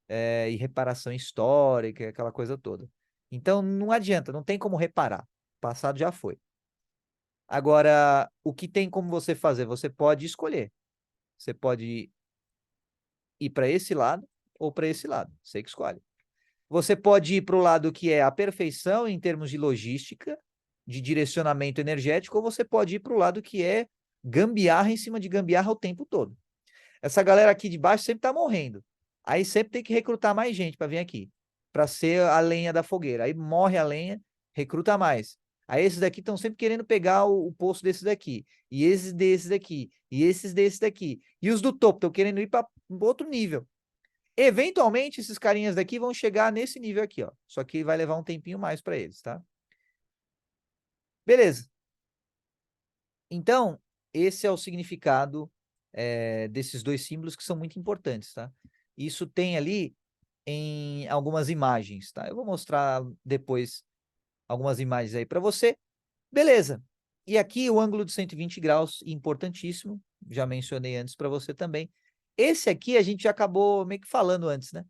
E reparação histórica, aquela coisa toda. Então não adianta, não tem como reparar. O passado já foi. Agora, o que tem como você fazer? Você pode escolher. Você pode ir para esse lado ou para esse lado. Você que escolhe. Você pode ir para o lado que é a perfeição em termos de logística, de direcionamento energético, ou você pode ir para o lado que é gambiarra em cima de gambiarra o tempo todo. Essa galera aqui de baixo sempre está morrendo. Aí sempre tem que recrutar mais gente para vir aqui, para ser a lenha da fogueira. Aí morre a lenha, recruta mais. Aí esses daqui estão sempre querendo pegar o posto desses daqui, e esses desses daqui, e esses desses daqui. E os do topo estão querendo ir para outro nível. Eventualmente, esses carinhas daqui vão chegar nesse nível aqui, ó. Só que vai levar um tempinho mais para eles, tá? Beleza. Então, esse é o significado desses dois símbolos que são muito importantes, tá? Isso tem ali em algumas imagens, tá? Eu vou mostrar depois algumas imagens aí para você. Beleza. E aqui o ângulo de 120 graus, importantíssimo. Já mencionei antes para você também. Esse aqui a gente já acabou meio que falando antes, né?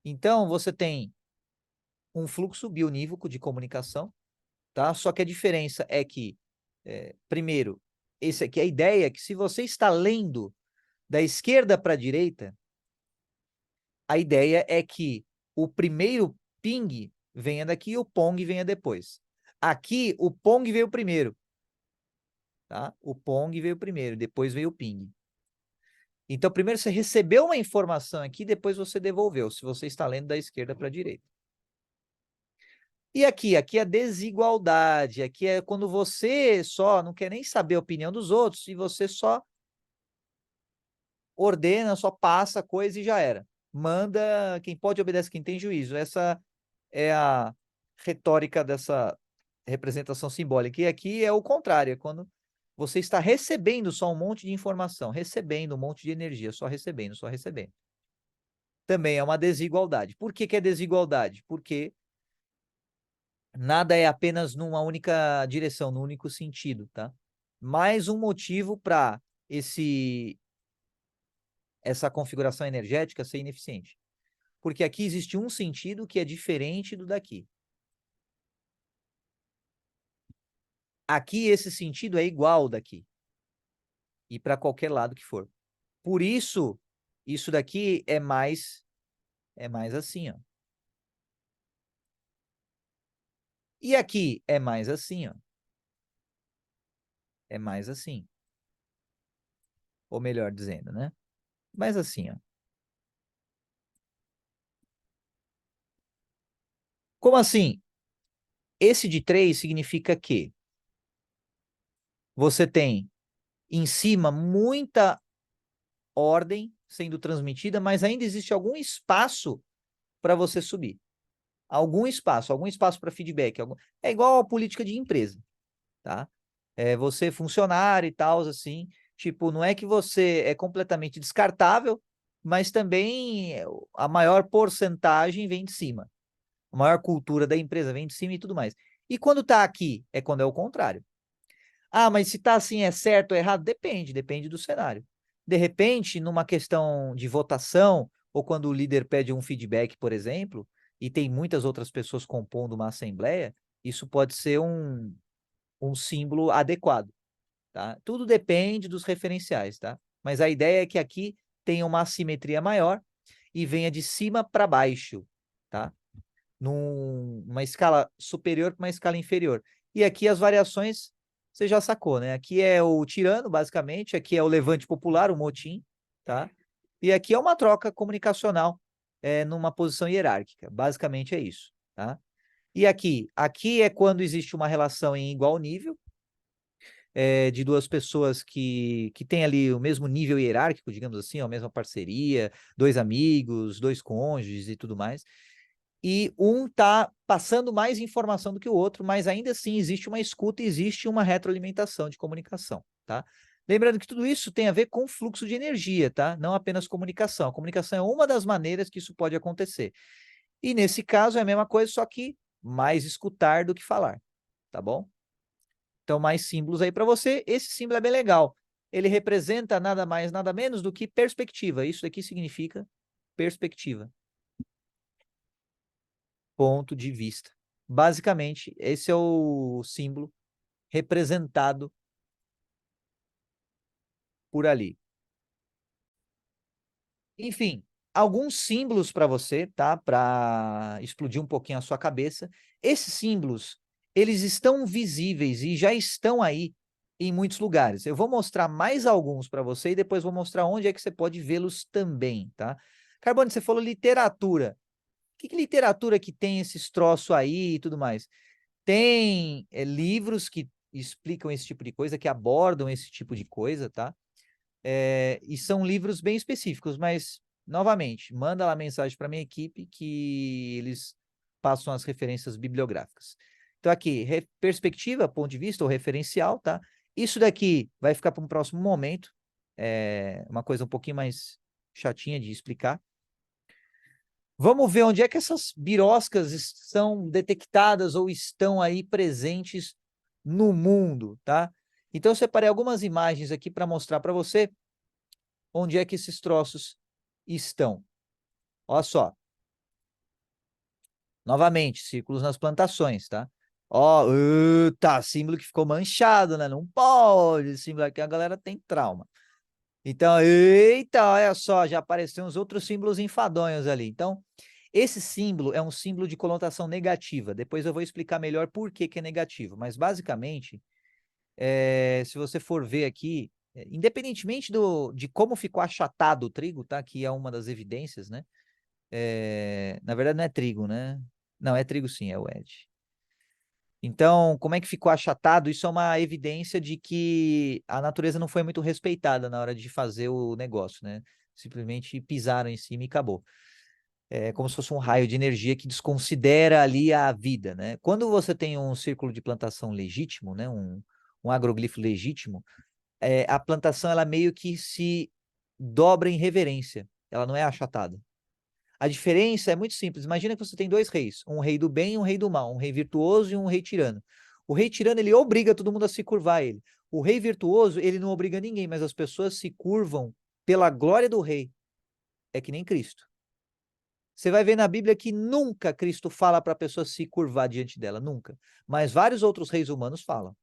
Então, você tem um fluxo bionívoco de comunicação, tá? Só que a diferença é que, primeiro, esse aqui, a ideia é que se você está lendo da esquerda para a direita, a ideia é que o primeiro ping venha daqui e o pong venha depois. Aqui, o pong veio primeiro, tá? O pong veio primeiro, depois veio o ping. Então, primeiro você recebeu uma informação aqui, depois você devolveu, se você está lendo da esquerda para a direita. E aqui é desigualdade, aqui é quando você só não quer nem saber a opinião dos outros e você só ordena, só passa a coisa e já era. Manda, quem pode obedece quem tem juízo. Essa é a retórica dessa representação simbólica. E aqui é o contrário, é quando você está recebendo só um monte de informação, recebendo um monte de energia, só recebendo, só recebendo. Também é uma desigualdade. Por que que é desigualdade? Porque nada é apenas numa única direção, num único sentido, tá? Mais um motivo para essa configuração energética ser ineficiente. Porque aqui existe um sentido que é diferente do daqui. Aqui esse sentido é igual ao daqui. E para qualquer lado que for. Por isso, isso daqui é mais assim, ó. E aqui é mais assim, ó. É mais assim. Ou melhor dizendo, né? Mais assim, ó. Como assim? Esse de 3 significa que você tem em cima muita ordem sendo transmitida, mas ainda existe algum espaço para você subir. Algum espaço para feedback. É igual a política de empresa, tá? É você funcionário e tal, assim, tipo, não é que você é completamente descartável, mas também a maior porcentagem vem de cima. A maior cultura da empresa vem de cima e tudo mais. E quando tá aqui, é quando é o contrário. Ah, mas se tá assim é certo ou errado? Depende do cenário. De repente, numa questão de votação, ou quando o líder pede um feedback, por exemplo, e tem muitas outras pessoas compondo uma assembleia, isso pode ser um símbolo adequado, tá? Tudo depende dos referenciais, tá? Mas a ideia é que aqui tenha uma assimetria maior e venha de cima para baixo, tá? Numa escala superior para uma escala inferior. E aqui as variações, você já sacou, né? Aqui é o tirano, basicamente, aqui é o levante popular, o motim, tá? E aqui é uma troca comunicacional numa posição hierárquica. Basicamente é isso, tá? E aqui é quando existe uma relação em igual nível, de duas pessoas que têm ali o mesmo nível hierárquico, digamos assim, a mesma parceria, dois amigos, dois cônjuges e tudo mais. E um está passando mais informação do que o outro, mas ainda assim existe uma escuta e existe uma retroalimentação de comunicação, tá? Lembrando que tudo isso tem a ver com fluxo de energia, tá? Não apenas comunicação. A comunicação é uma das maneiras que isso pode acontecer. E nesse caso é a mesma coisa, só que mais escutar do que falar, tá bom? Então, mais símbolos aí para você. Esse símbolo é bem legal. Ele representa nada mais, nada menos do que perspectiva. Isso aqui significa perspectiva. Ponto de vista. Basicamente, esse é o símbolo representado por ali. Enfim, alguns símbolos para você, tá? Para explodir um pouquinho a sua cabeça. Esses símbolos, eles estão visíveis e já estão aí em muitos lugares. Eu vou mostrar mais alguns para você e depois vou mostrar onde é que você pode vê-los também, tá? Carbone, você falou literatura. Que literatura que tem esses troços aí e tudo mais? Tem livros que explicam esse tipo de coisa, que abordam esse tipo de coisa, tá? E são livros bem específicos, mas, novamente, manda lá mensagem para minha equipe que eles passam as referências bibliográficas. Então, aqui, perspectiva, ponto de vista ou referencial, tá? Isso daqui vai ficar para um próximo momento, uma coisa um pouquinho mais chatinha de explicar. Vamos ver onde é que essas biroscas são detectadas ou estão aí presentes no mundo, tá? Então, eu separei algumas imagens aqui para mostrar para você onde é que esses troços estão. Olha só. Novamente, círculos nas plantações, tá? Ó, tá, símbolo que ficou manchado, né? Não pode, símbolo aqui a galera tem trauma. Então, eita, olha só, já apareceram uns outros símbolos enfadonhos ali. Então, esse símbolo é um símbolo de conotação negativa. Depois eu vou explicar melhor por que que é negativo. Mas, basicamente, se você for ver aqui, independentemente de como ficou achatado o trigo, tá? Que é uma das evidências, né? Na verdade, não é trigo, né? Não, é trigo sim, é o Ed. Então, como é que ficou achatado? Isso é uma evidência de que a natureza não foi muito respeitada na hora de fazer o negócio, né? Simplesmente pisaram em cima e acabou. É como se fosse um raio de energia que desconsidera ali a vida, né? Quando você tem um círculo de plantação legítimo, né? Um agroglifo legítimo, a plantação ela meio que se dobra em reverência, ela não é achatada. A diferença é muito simples. Imagina que você tem dois reis, um rei do bem e um rei do mal, um rei virtuoso e um rei tirano. O rei tirano, ele obriga todo mundo a se curvar a ele. O rei virtuoso, ele não obriga ninguém, mas as pessoas se curvam pela glória do rei. É que nem Cristo. Você vai ver na Bíblia que nunca Cristo fala para a pessoa se curvar diante dela, nunca. Mas vários outros reis humanos falam.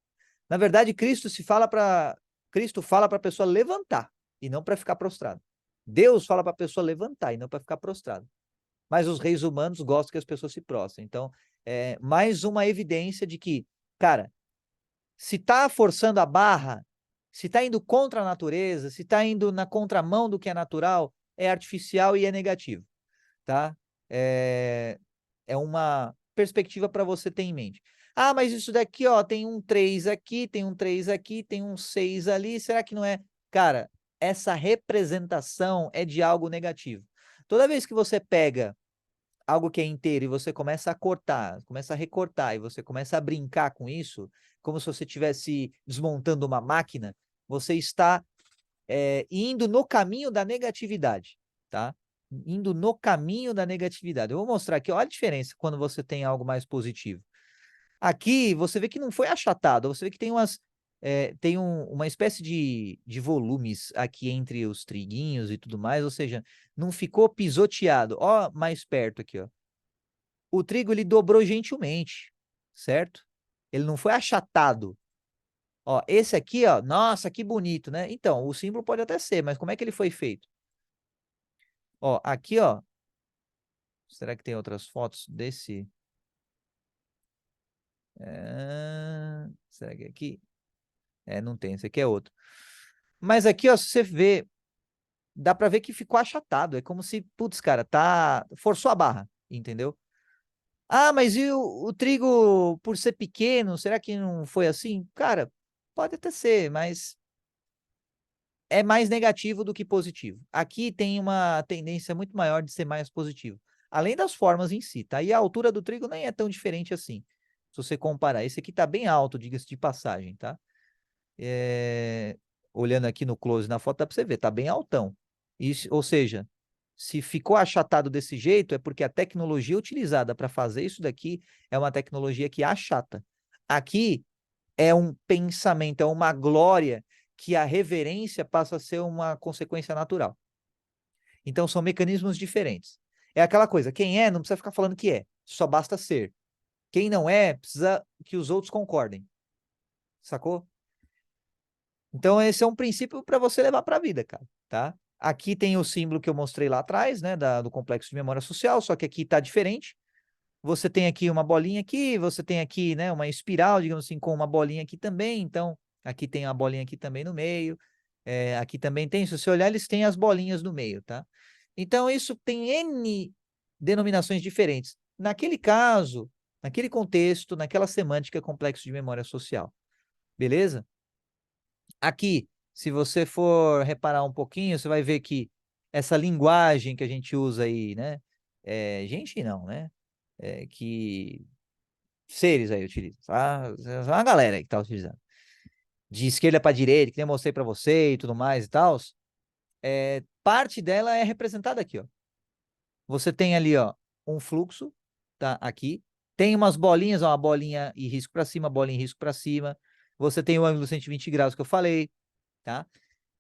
Na verdade, Cristo fala para a pessoa levantar e não para ficar prostrado. Deus fala para a pessoa levantar e não para ficar prostrado. Mas os reis humanos gostam que as pessoas se prostrem. Então, é mais uma evidência de que, cara, se está forçando a barra, se está indo contra a natureza, se está indo na contramão do que é natural, é artificial e é negativo, tá? É, é uma perspectiva para você ter em mente. Ah, mas isso daqui, ó, tem um 3 aqui, tem um 3 aqui, tem um 6 ali, será que não é? Cara, essa representação é de algo negativo. Toda vez que você pega algo que é inteiro e você começa a cortar, começa a recortar e você começa a brincar com isso, como se você estivesse desmontando uma máquina, você está indo no caminho da negatividade, tá? Indo no caminho da negatividade. Eu vou mostrar aqui, olha a diferença quando você tem algo mais positivo. Aqui você vê que não foi achatado, você vê que tem uma espécie de volumes aqui entre os triguinhos e tudo mais, ou seja, não ficou pisoteado. Ó, mais perto aqui, ó. O trigo ele dobrou gentilmente, certo? Ele não foi achatado. Ó, esse aqui, ó, nossa, que bonito, né? Então, o símbolo pode até ser, mas como é que ele foi feito? Ó, aqui, ó, será que tem outras fotos desse? Será que é aqui? Não tem, esse aqui é outro. Mas aqui, ó, se você vê, dá pra ver que ficou achatado. É como se, putz, cara, forçou a barra, entendeu? Ah, mas e o trigo, por ser pequeno, será que não foi assim? Cara, pode até ser, mas é mais negativo do que positivo. Aqui tem uma tendência muito maior de ser mais positivo. Além das formas em si, tá? E a altura do trigo nem é tão diferente assim, se você comparar. Esse aqui tá bem alto, diga-se de passagem, tá? Olhando aqui no close na foto, dá para você ver, tá bem altão. Isso, ou seja, se ficou achatado desse jeito, é porque a tecnologia utilizada para fazer isso daqui é uma tecnologia que achata. Aqui é um pensamento, é uma glória que a reverência passa a ser uma consequência natural. Então são mecanismos diferentes. É aquela coisa, quem é não precisa ficar falando que é, só basta ser. Quem não é, precisa que os outros concordem. Sacou? Então, esse é um princípio para você levar para a vida, cara, tá? Aqui tem o símbolo que eu mostrei lá atrás, né, do complexo de memória social, só que aqui tá diferente. Você tem aqui uma bolinha aqui, você tem aqui, né, uma espiral, digamos assim, com uma bolinha aqui também. Então, aqui tem uma bolinha aqui também no meio. Aqui também tem, se você olhar, eles têm as bolinhas no meio, tá? Então, isso tem N denominações diferentes. Naquele caso, naquele contexto, naquela semântica, complexo de memória social. Beleza? Aqui, se você for reparar um pouquinho, você vai ver que essa linguagem que a gente usa aí, né? Gente não, né? Que seres aí utilizam, tá? É uma galera aí que tá utilizando. De esquerda para direita, que nem eu mostrei para você e tudo mais e tal. Parte dela é representada aqui, ó. Você tem ali, ó, um fluxo, tá? Aqui. Tem umas bolinhas, ó, uma bolinha e risco para cima, bolinha e risco para cima. Você tem o ângulo 120 graus que eu falei, tá?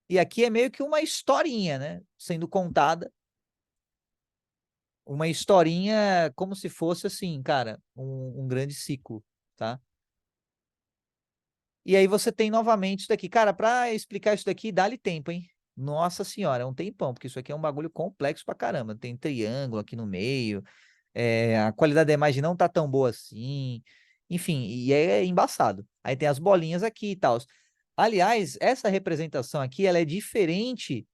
E aqui é meio que uma historinha, né? Sendo contada. Uma historinha como se fosse assim, cara, um grande ciclo, tá? E aí você tem novamente isso daqui. Cara, para explicar isso daqui, dá-lhe tempo, hein? Nossa senhora, é um tempão, porque isso aqui é um bagulho complexo pra caramba. Tem triângulo aqui no meio, a qualidade da imagem não tá tão boa assim. Enfim, e é embaçado. Aí tem as bolinhas aqui e tal. Aliás, essa representação aqui, ela é diferente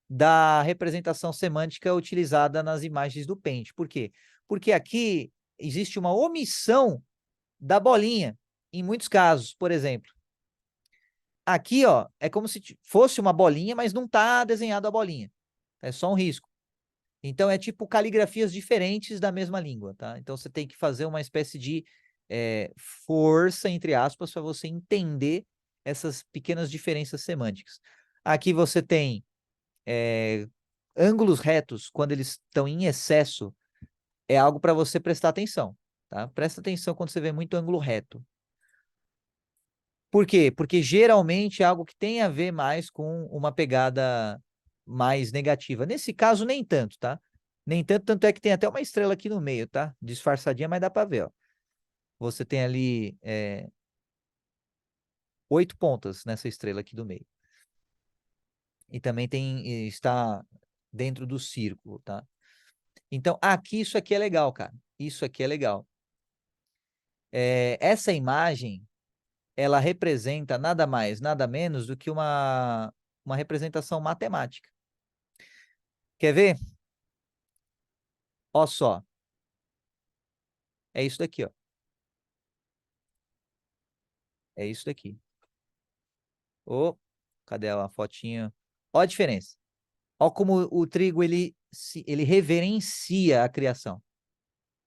da representação semântica utilizada nas imagens do Paint. Por quê? Porque aqui existe uma omissão da bolinha, em muitos casos, por exemplo. Aqui, ó, é como se fosse uma bolinha, mas não está desenhado a bolinha. É só um risco. Então, é tipo caligrafias diferentes da mesma língua, tá? Então, você tem que fazer uma espécie de força, entre aspas, para você entender essas pequenas diferenças semânticas. Aqui você tem ângulos retos, quando eles estão em excesso, é algo para você prestar atenção, tá? Presta atenção quando você vê muito ângulo reto. Por quê? Porque geralmente é algo que tem a ver mais com uma pegada mais negativa. Nesse caso, nem tanto, tá? Nem tanto, tanto é que tem até uma estrela aqui no meio, tá? Disfarçadinha, mas dá pra ver, ó. Você tem ali 8 pontas nessa estrela aqui do meio. E também está dentro do círculo, tá? Então, aqui, isso aqui é legal, cara. Isso aqui é legal. Essa imagem, ela representa nada mais, nada menos do que uma representação matemática. Quer ver? Ó só. É isso daqui, ó. É isso daqui. Ô, cadê a fotinha? Ó a diferença. Ó como o trigo, ele reverencia a criação.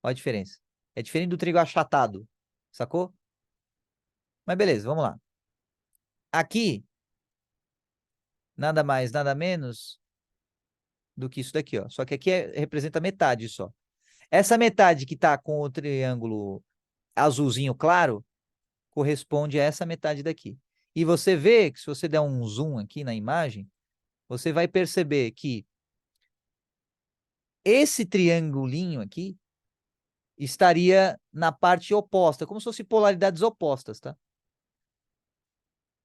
Ó a diferença. É diferente do trigo achatado, sacou? Mas beleza, vamos lá. Aqui, nada mais, nada menos do que isso daqui, ó. Só que aqui representa metade só. Essa metade que tá com o triângulo azulzinho claro, corresponde a essa metade daqui. E você vê que se você der um zoom aqui na imagem, você vai perceber que esse triangulinho aqui estaria na parte oposta, como se fossem polaridades opostas, tá?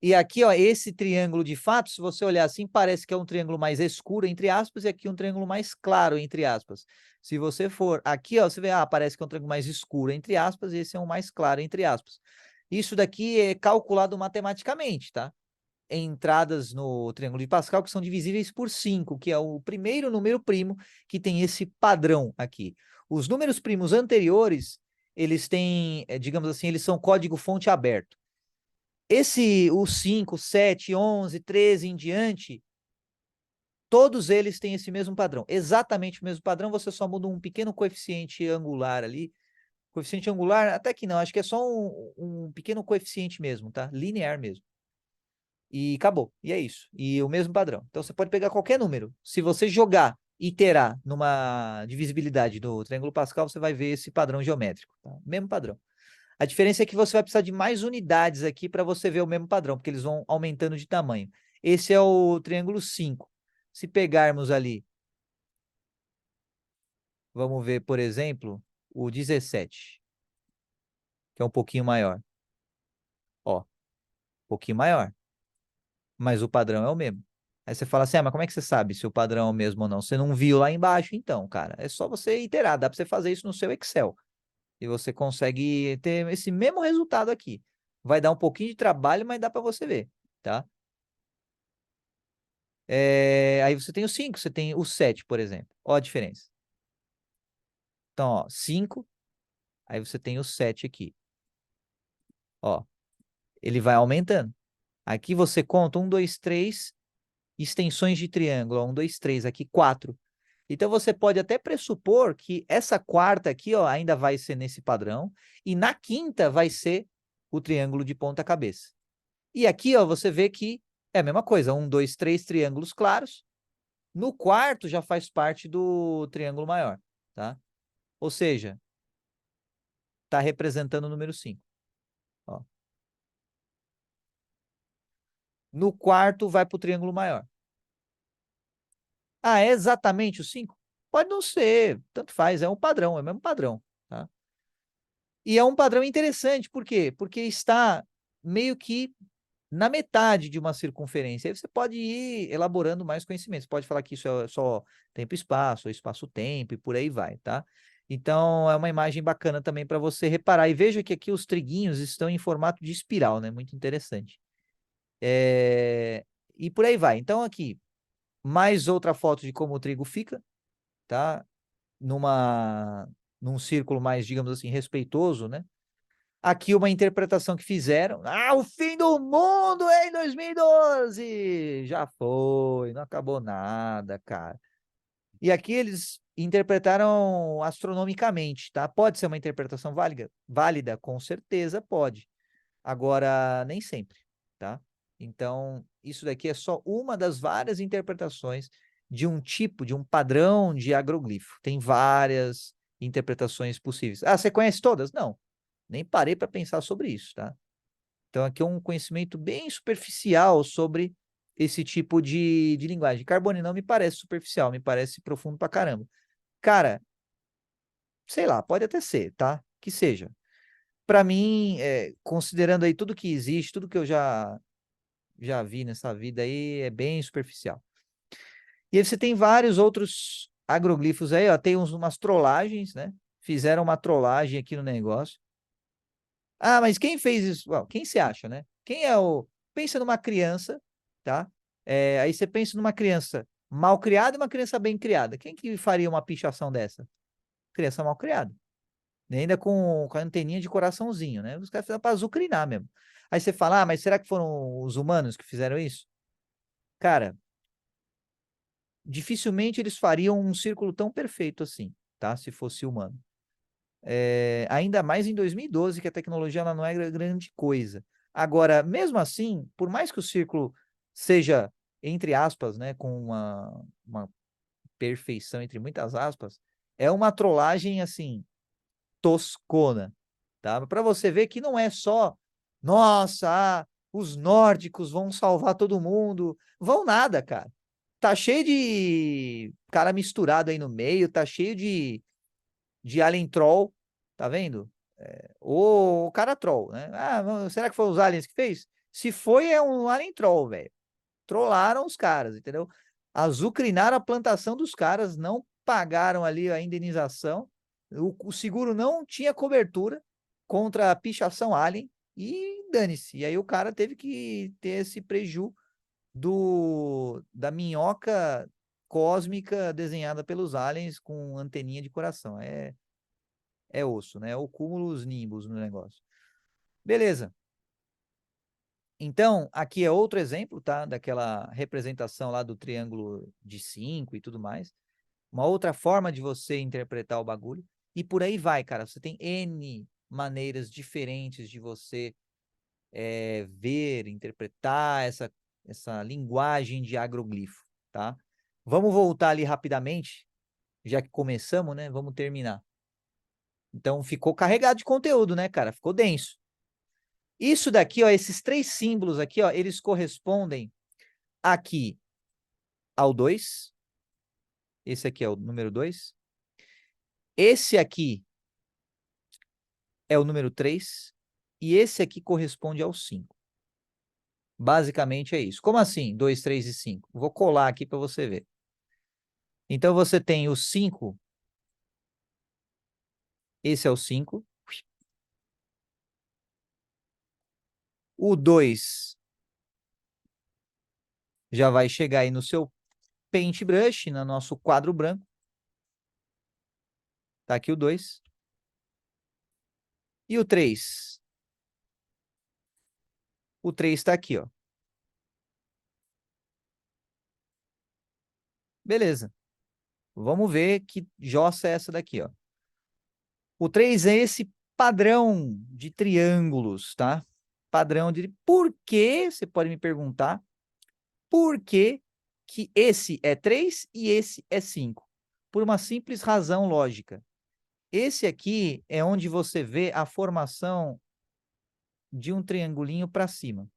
E aqui, ó, esse triângulo de fato, se você olhar assim, parece que é um triângulo mais escuro, entre aspas, e aqui um triângulo mais claro, entre aspas. Se você for aqui, ó, você vê, parece que é um triângulo mais escuro, entre aspas, e esse é um mais claro, entre aspas. Isso daqui é calculado matematicamente, tá? Entradas no Triângulo de Pascal que são divisíveis por 5, que é o primeiro número primo que tem esse padrão aqui. Os números primos anteriores, eles têm, digamos assim, eles são código-fonte aberto. O 5, 7, 11, 13 em diante, todos eles têm esse mesmo padrão. Exatamente o mesmo padrão, você só muda um pequeno coeficiente angular ali. Coeficiente angular, até que não, acho que é só um pequeno coeficiente mesmo, tá? Linear mesmo. E acabou. E é isso. E o mesmo padrão. Então você pode pegar qualquer número. Se você jogar e iterar numa divisibilidade do Triângulo Pascal, você vai ver esse padrão geométrico. Tá? Mesmo padrão. A diferença é que você vai precisar de mais unidades aqui para você ver o mesmo padrão, porque eles vão aumentando de tamanho. Esse é o triângulo 5. Se pegarmos ali, vamos ver, por exemplo, o 17, que é um pouquinho maior. Ó, um pouquinho maior. Mas o padrão é o mesmo. Aí você fala assim, mas como é que você sabe se o padrão é o mesmo ou não? Você não viu lá embaixo, então, cara. É só você iterar, dá para você fazer isso no seu Excel. E você consegue ter esse mesmo resultado aqui. Vai dar um pouquinho de trabalho, mas dá para você ver, tá? Aí você tem o 5, você tem o 7, por exemplo. Ó a diferença. Então, ó, 5, aí você tem o 7 aqui. Ó, ele vai aumentando. Aqui você conta 1, 2, 3 extensões de triângulo. Ó, 1, 2, 3, aqui 4. Então você pode até pressupor que essa quarta aqui, ó, ainda vai ser nesse padrão, e na quinta vai ser o triângulo de ponta cabeça. E aqui, ó, você vê que é a mesma coisa, 1, 2, 3 triângulos claros. No quarto já faz parte do triângulo maior, tá? Ou seja, está representando o número 5. Ó. No quarto vai para o triângulo maior. Ah, é exatamente o 5? Pode não ser, tanto faz, é um padrão, é o mesmo padrão, tá? E é um padrão interessante, por quê? Porque está meio que na metade de uma circunferência. Aí você pode ir elaborando mais conhecimentos. Você pode falar que isso é só tempo e espaço, ou espaço-tempo, e por aí vai, tá? Então, é uma imagem bacana também para você reparar. E veja que aqui os triguinhos estão em formato de espiral, né? Muito interessante. E por aí vai. Então, aqui, mais outra foto de como o trigo fica, tá? Num círculo mais, digamos assim, respeitoso, né? Aqui uma interpretação que fizeram. Ah, o fim do mundo é em 2012! Já foi, não acabou nada, cara. E aqui eles interpretaram astronomicamente, tá? Pode ser uma interpretação válida? Válida, com certeza pode. Agora, nem sempre, tá? Então, isso daqui é só uma das várias interpretações de um tipo, de um padrão de agroglifo. Tem várias interpretações possíveis. Ah, você conhece todas? Não. Nem parei para pensar sobre isso, tá? Então, aqui é um conhecimento bem superficial sobre esse tipo de linguagem. Carbone não me parece superficial, me parece profundo pra caramba. Cara, sei lá, pode até ser, tá? Que seja. Para mim, considerando aí tudo que existe, tudo que eu já vi nessa vida aí, é bem superficial. E aí você tem vários outros agroglifos aí, ó, tem umas trollagens, né? Fizeram uma trollagem aqui no negócio. Ah, mas quem fez isso? Well, quem se acha, né? Quem é o. Pensa numa criança, tá? Aí você pensa numa criança mal criada e uma criança bem criada. Quem que faria uma pichação dessa? Criança mal criada. E ainda com a anteninha de coraçãozinho, né? Os caras fizeram pra azucrinar mesmo. Aí você fala, ah, mas será que foram os humanos que fizeram isso? Cara, dificilmente eles fariam um círculo tão perfeito assim, tá? Se fosse humano. Ainda mais em 2012, que a tecnologia ela não é grande coisa. Agora, mesmo assim, por mais que o círculo seja, entre aspas, né, com uma perfeição entre muitas aspas, é uma trollagem assim, toscona, tá? Para você ver que não é só, nossa, os nórdicos vão salvar todo mundo. Vão nada, cara. Tá cheio de cara misturado aí no meio, tá cheio de alien troll, tá vendo? O cara troll, né? Ah, será que foi os aliens que fez? Se foi, é um alien troll, velho. Trollaram os caras, entendeu? Azucrinaram a plantação dos caras, não pagaram ali a indenização. O seguro não tinha cobertura contra a pichação alien e dane-se. E aí o cara teve que ter esse preju da minhoca cósmica desenhada pelos aliens com anteninha de coração. É osso, né? É o cúmulos nimbus no negócio. Beleza. Então, aqui é outro exemplo, tá? Daquela representação lá do triângulo de 5 e tudo mais. Uma outra forma de você interpretar o bagulho. E por aí vai, cara. Você tem N maneiras diferentes de você ver, interpretar essa linguagem de agroglifo, tá? Vamos voltar ali rapidamente, já que começamos, né? Vamos terminar. Então, ficou carregado de conteúdo, né, cara? Ficou denso. Isso daqui, ó, esses três símbolos aqui, ó, eles correspondem aqui ao 2. Esse aqui é o número 2. Esse aqui é o número 3. E esse aqui corresponde ao 5. Basicamente é isso. Como assim? 2, 3 e 5? Vou colar aqui para você ver. Então você tem o 5. Esse é o 5. O 2 já vai chegar aí no seu paintbrush, no nosso quadro branco. Tá aqui o 2. E o 3? O 3 está aqui, ó. Beleza. Vamos ver que jossa é essa daqui, ó. O 3 é esse padrão de triângulos, tá? Padrão de... Por que, você pode me perguntar, por que que esse é 3 e esse é 5? Por uma simples razão lógica. Esse aqui é onde você vê a formação de um triangulinho para cima.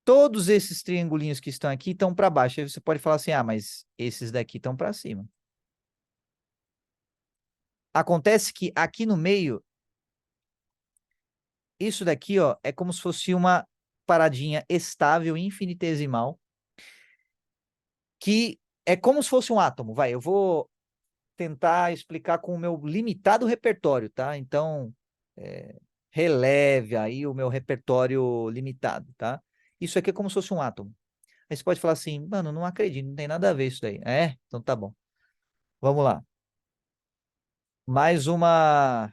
Todos esses triangulinhos que estão aqui estão para baixo. Aí você pode falar assim, ah, mas esses daqui estão para cima. Acontece que aqui no meio, isso daqui, ó, é como se fosse uma paradinha estável, infinitesimal, que é como se fosse um átomo. Vai, eu vou tentar explicar com o meu limitado repertório, tá? Então, releve aí o meu repertório limitado, tá? Isso aqui é como se fosse um átomo. Aí você pode falar assim, mano, não acredito, não tem nada a ver isso daí. Então tá bom. Vamos lá. Mais uma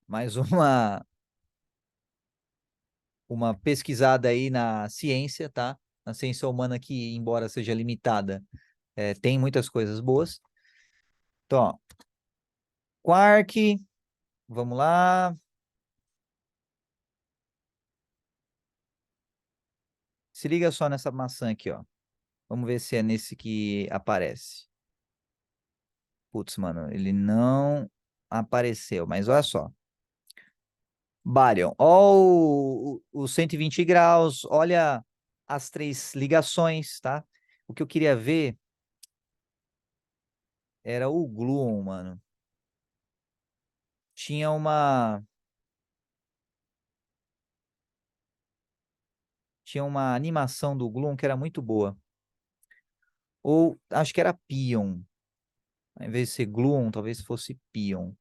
Mais uma pesquisada aí na ciência, tá? Na ciência humana que, embora seja limitada, tem muitas coisas boas. Então, ó, quark, vamos lá. Se liga só nessa maçã aqui, ó. Vamos ver se é nesse que aparece. Putz, mano, ele não apareceu, mas olha só. Barion, ó o 120 graus, olha as três ligações, tá? O que eu queria ver era o gluon, mano. Tinha uma animação do gluon que era muito boa. Ou acho que era pion. Ao invés de ser gluon, talvez fosse pion.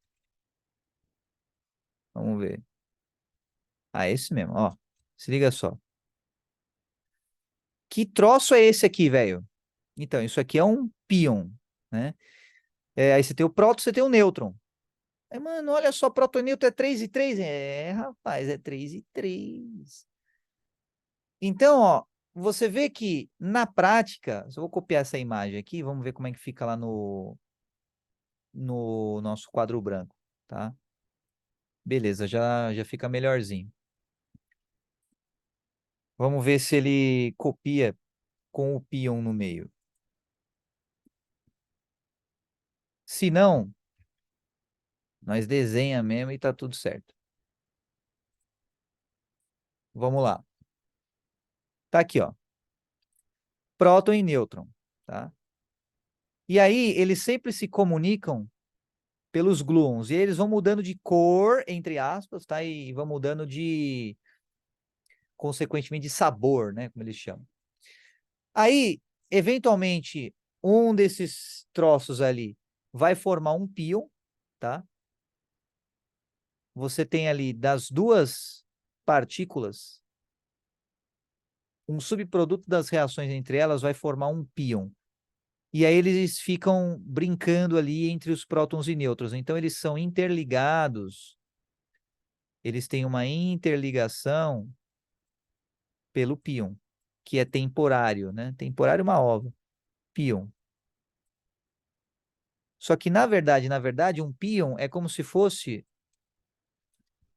Vamos ver. Ah, esse mesmo, ó. Se liga só. Que troço é esse aqui, velho? Então, isso aqui é um pion, né? Aí você tem o próton, você tem o nêutron. Mano, olha só, próton e nêutron é 3 e 3. Rapaz, é 3 e 3. Então, ó, você vê que na prática, se eu vou copiar essa imagem aqui, vamos ver como é que fica lá no nosso quadro branco, tá? Beleza, já fica melhorzinho. Vamos ver se ele copia com o pion no meio. Se não, nós desenha mesmo e tá tudo certo. Vamos lá. Tá aqui, ó. Próton e nêutron, tá? E aí, eles sempre se comunicam pelos gluons. E eles vão mudando de cor, entre aspas, tá? E vão mudando consequentemente, de sabor, né? Como eles chamam. Aí, eventualmente, um desses troços ali vai formar um pion, tá? Você tem ali das duas partículas, um subproduto das reações entre elas vai formar um pion. E aí eles ficam brincando ali entre os prótons e nêutrons. Então eles são interligados, eles têm uma interligação pelo pion, que é temporário, né? Temporário é uma ova, pion. Só que na verdade, um pion é como se fosse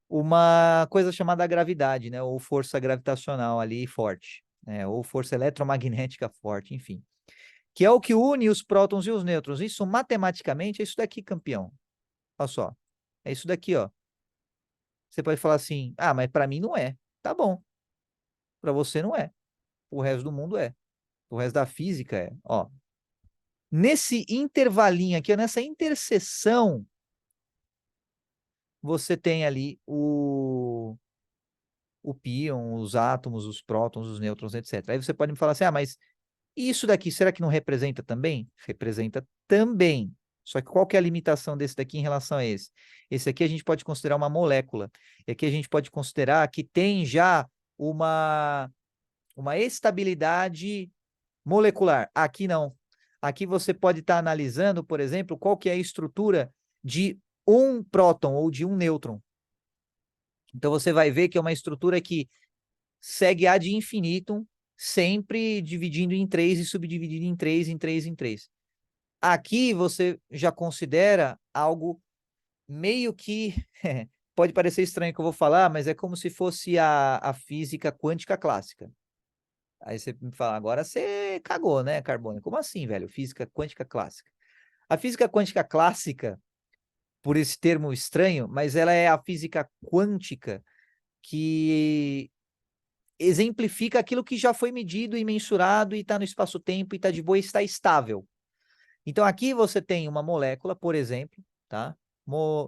uma coisa chamada gravidade, né? Ou força gravitacional ali forte, né? Ou força eletromagnética forte, enfim. Que é o que une os prótons e os nêutrons. Isso matematicamente é isso daqui, campeão. Olha só. É isso daqui, ó. Você pode falar assim: "Ah, mas para mim não é". Tá bom. Para você não é. O resto do mundo é. O resto da física é, ó. Nesse intervalinho aqui, ó, nessa interseção, você tem ali o pion, os átomos, os prótons, os nêutrons, etc. Aí você pode me falar assim: "Ah, mas isso daqui, será que não representa também?" Representa também. Só que qual que é a limitação desse daqui em relação a esse? Esse aqui a gente pode considerar uma molécula. E aqui a gente pode considerar que tem já uma estabilidade molecular. Aqui não. Aqui você pode estar analisando, por exemplo, qual que é a estrutura de um próton ou de um nêutron. Então você vai ver que é uma estrutura que segue ad infinitum, sempre dividindo em três e subdividindo em três, em três, em três. Aqui você já considera algo meio que pode parecer estranho que eu vou falar, mas é como se fosse a física quântica clássica. Aí você me fala, agora você cagou, né, Carbone? Como assim, velho? Física quântica clássica. A física quântica clássica, por esse termo estranho, mas ela é a física quântica que exemplifica aquilo que já foi medido e mensurado e está no espaço-tempo e está de boa e está estável. Então aqui você tem uma molécula, por exemplo, tá?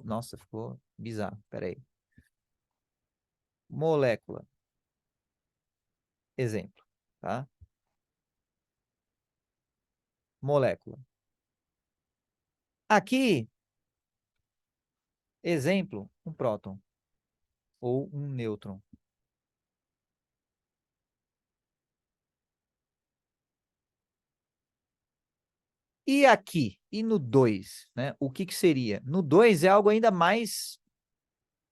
Nossa, ficou bizarro. Peraí. Molécula. Exemplo, tá? Molécula. Aqui, exemplo, um próton ou um nêutron. E aqui, e no 2, né? O que que seria? No 2 é algo ainda mais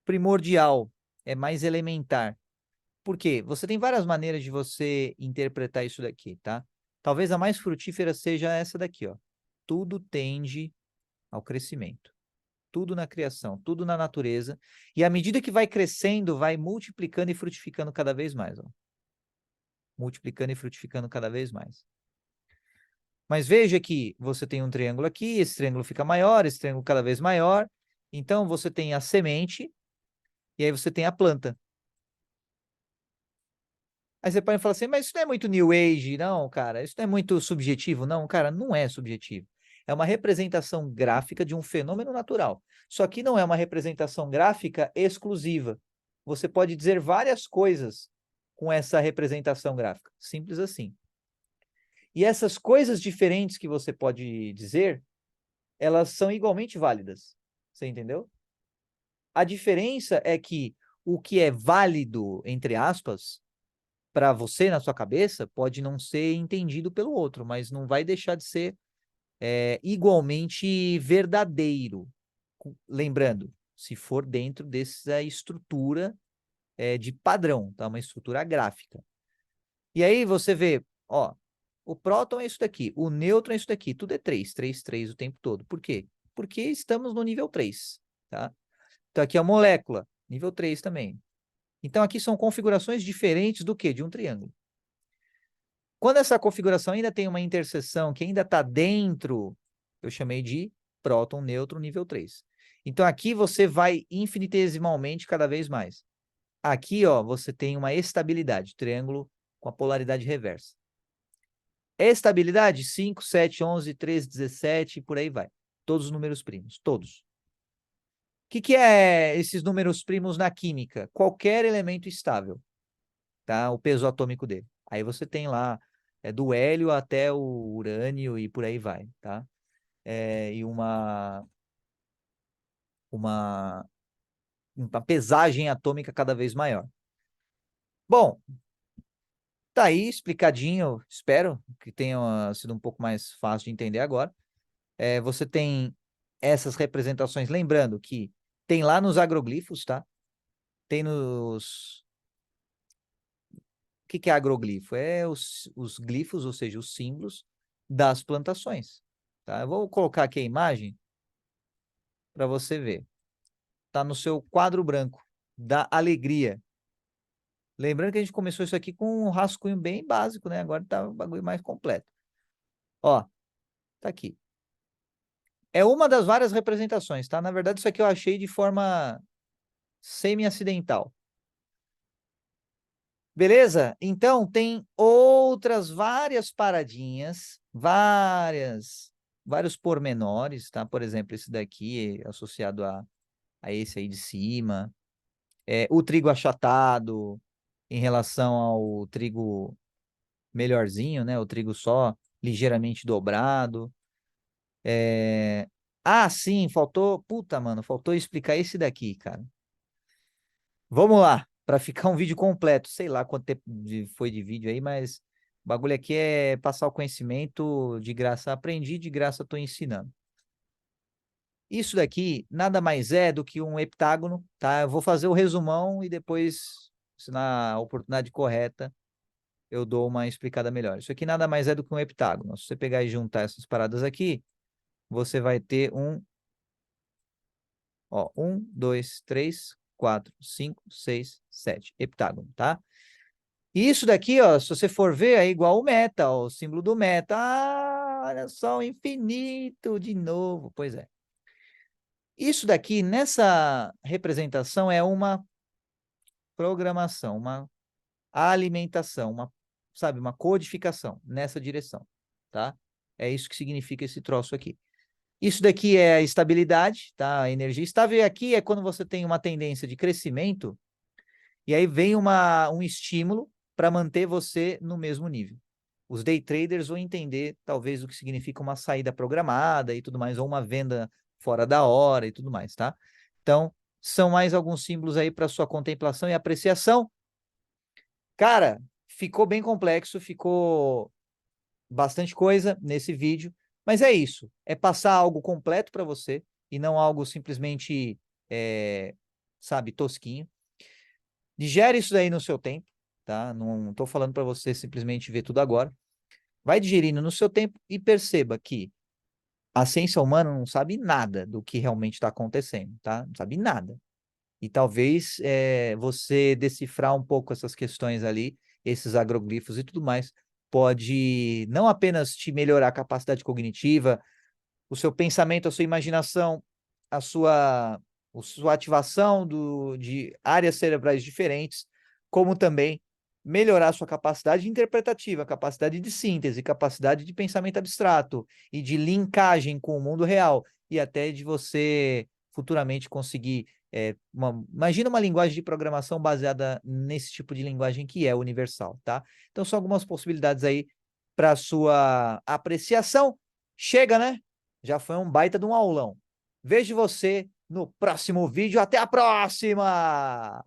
primordial, é mais elementar. Por quê? Você tem várias maneiras de você interpretar isso daqui, tá? Talvez a mais frutífera seja essa daqui, ó. Tudo tende ao crescimento. Tudo na criação, tudo na natureza. E à medida que vai crescendo, vai multiplicando e frutificando cada vez mais, ó. Multiplicando e frutificando cada vez mais. Mas veja que você tem um triângulo aqui, esse triângulo fica maior, esse triângulo cada vez maior. Então, você tem a semente e aí você tem a planta. Aí você pode falar assim, mas isso não é muito New Age, não, cara. Isso não é muito subjetivo, não, cara. Não é subjetivo. É uma representação gráfica de um fenômeno natural. Só que não é uma representação gráfica exclusiva. Você pode dizer várias coisas com essa representação gráfica. Simples assim. E essas coisas diferentes que você pode dizer, elas são igualmente válidas. Você entendeu? A diferença é que o que é válido, entre aspas, para você na sua cabeça, pode não ser entendido pelo outro, mas não vai deixar de ser igualmente verdadeiro. Lembrando, se for dentro dessa estrutura de padrão, tá? Uma estrutura gráfica. E aí você vê, ó, o próton é isso daqui, o nêutron é isso daqui, tudo é 3, 3, 3 o tempo todo. Por quê? Porque estamos no nível 3, tá? Então aqui a molécula, nível 3 também. Então aqui são configurações diferentes do que? De um triângulo. Quando essa configuração ainda tem uma interseção que ainda está dentro, eu chamei de próton, nêutron, nível 3. Então aqui você vai infinitesimalmente cada vez mais. Aqui, ó, você tem uma estabilidade, triângulo com a polaridade reversa. Estabilidade 5, 7, 11, 13, 17 e por aí vai. Todos os números primos, todos. O que é esses números primos na química? Qualquer elemento estável, tá? O peso atômico dele. Aí você tem lá do hélio até o urânio e por aí vai, tá? E uma pesagem atômica cada vez maior. Bom, tá aí explicadinho, espero que tenha sido um pouco mais fácil de entender agora. Você tem essas representações, lembrando que tem lá nos agroglifos, tá? Tem nos... O que é agroglifo? É os glifos, ou seja, os símbolos das plantações, tá? Eu vou colocar aqui a imagem para você ver. Tá no seu quadro branco da alegria. Lembrando que a gente começou isso aqui com um rascunho bem básico, né? Agora tá um bagulho mais completo. Ó, tá aqui. É uma das várias representações, tá? Na verdade, isso aqui eu achei de forma semi-acidental. Beleza? Então, tem outras várias paradinhas, vários pormenores, tá? Por exemplo, esse daqui associado a esse aí de cima. O trigo achatado em relação ao trigo melhorzinho, né? O trigo só ligeiramente dobrado. Ah, sim, faltou... Puta, mano, faltou explicar esse daqui, cara. Vamos lá, para ficar um vídeo completo. Sei lá quanto tempo foi de vídeo aí, mas o bagulho aqui é passar o conhecimento de graça. Aprendi, de graça estou ensinando. Isso daqui nada mais é do que um heptágono, tá? Eu vou fazer o resumão e depois, se na oportunidade correta, eu dou uma explicada melhor. Isso aqui nada mais é do que um heptágono. Se você pegar e juntar essas paradas aqui, você vai ter ó, 1, 2, 3, 4, 5, 6, 7. Heptágono, tá? E isso daqui, ó, se você for ver, é igual o meta, ó, o símbolo do meta. Ah, olha só, o infinito de novo. Pois é. Isso daqui, nessa representação, é uma programação, uma alimentação, sabe, uma codificação nessa direção, tá? É isso que significa esse troço aqui. Isso daqui é a estabilidade, tá? A energia estável. E aqui é quando você tem uma tendência de crescimento, e aí vem um estímulo para manter você no mesmo nível. Os day traders vão entender, talvez, o que significa uma saída programada e tudo mais, ou uma venda fora da hora e tudo mais, tá? Então, são mais alguns símbolos aí para sua contemplação e apreciação. Cara, ficou bem complexo, ficou bastante coisa nesse vídeo, mas é isso. É passar algo completo para você e não algo simplesmente sabe, tosquinho. Digere isso daí no seu tempo, tá? Não estou falando para você simplesmente ver tudo agora. Vai digerindo no seu tempo e perceba que a ciência humana não sabe nada do que realmente está acontecendo, tá? Não sabe nada. E talvez você decifrar um pouco essas questões ali, esses agroglifos e tudo mais, pode não apenas te melhorar a capacidade cognitiva, o seu pensamento, a sua imaginação, a sua ativação de áreas cerebrais diferentes, como também melhorar a sua capacidade interpretativa, capacidade de síntese, capacidade de pensamento abstrato e de linkagem com o mundo real, e até de você futuramente conseguir imagina uma linguagem de programação baseada nesse tipo de linguagem que é universal, tá? Então são algumas possibilidades aí para sua apreciação. Chega, né? Já foi um baita de um aulão. Vejo você no próximo vídeo. Até a próxima!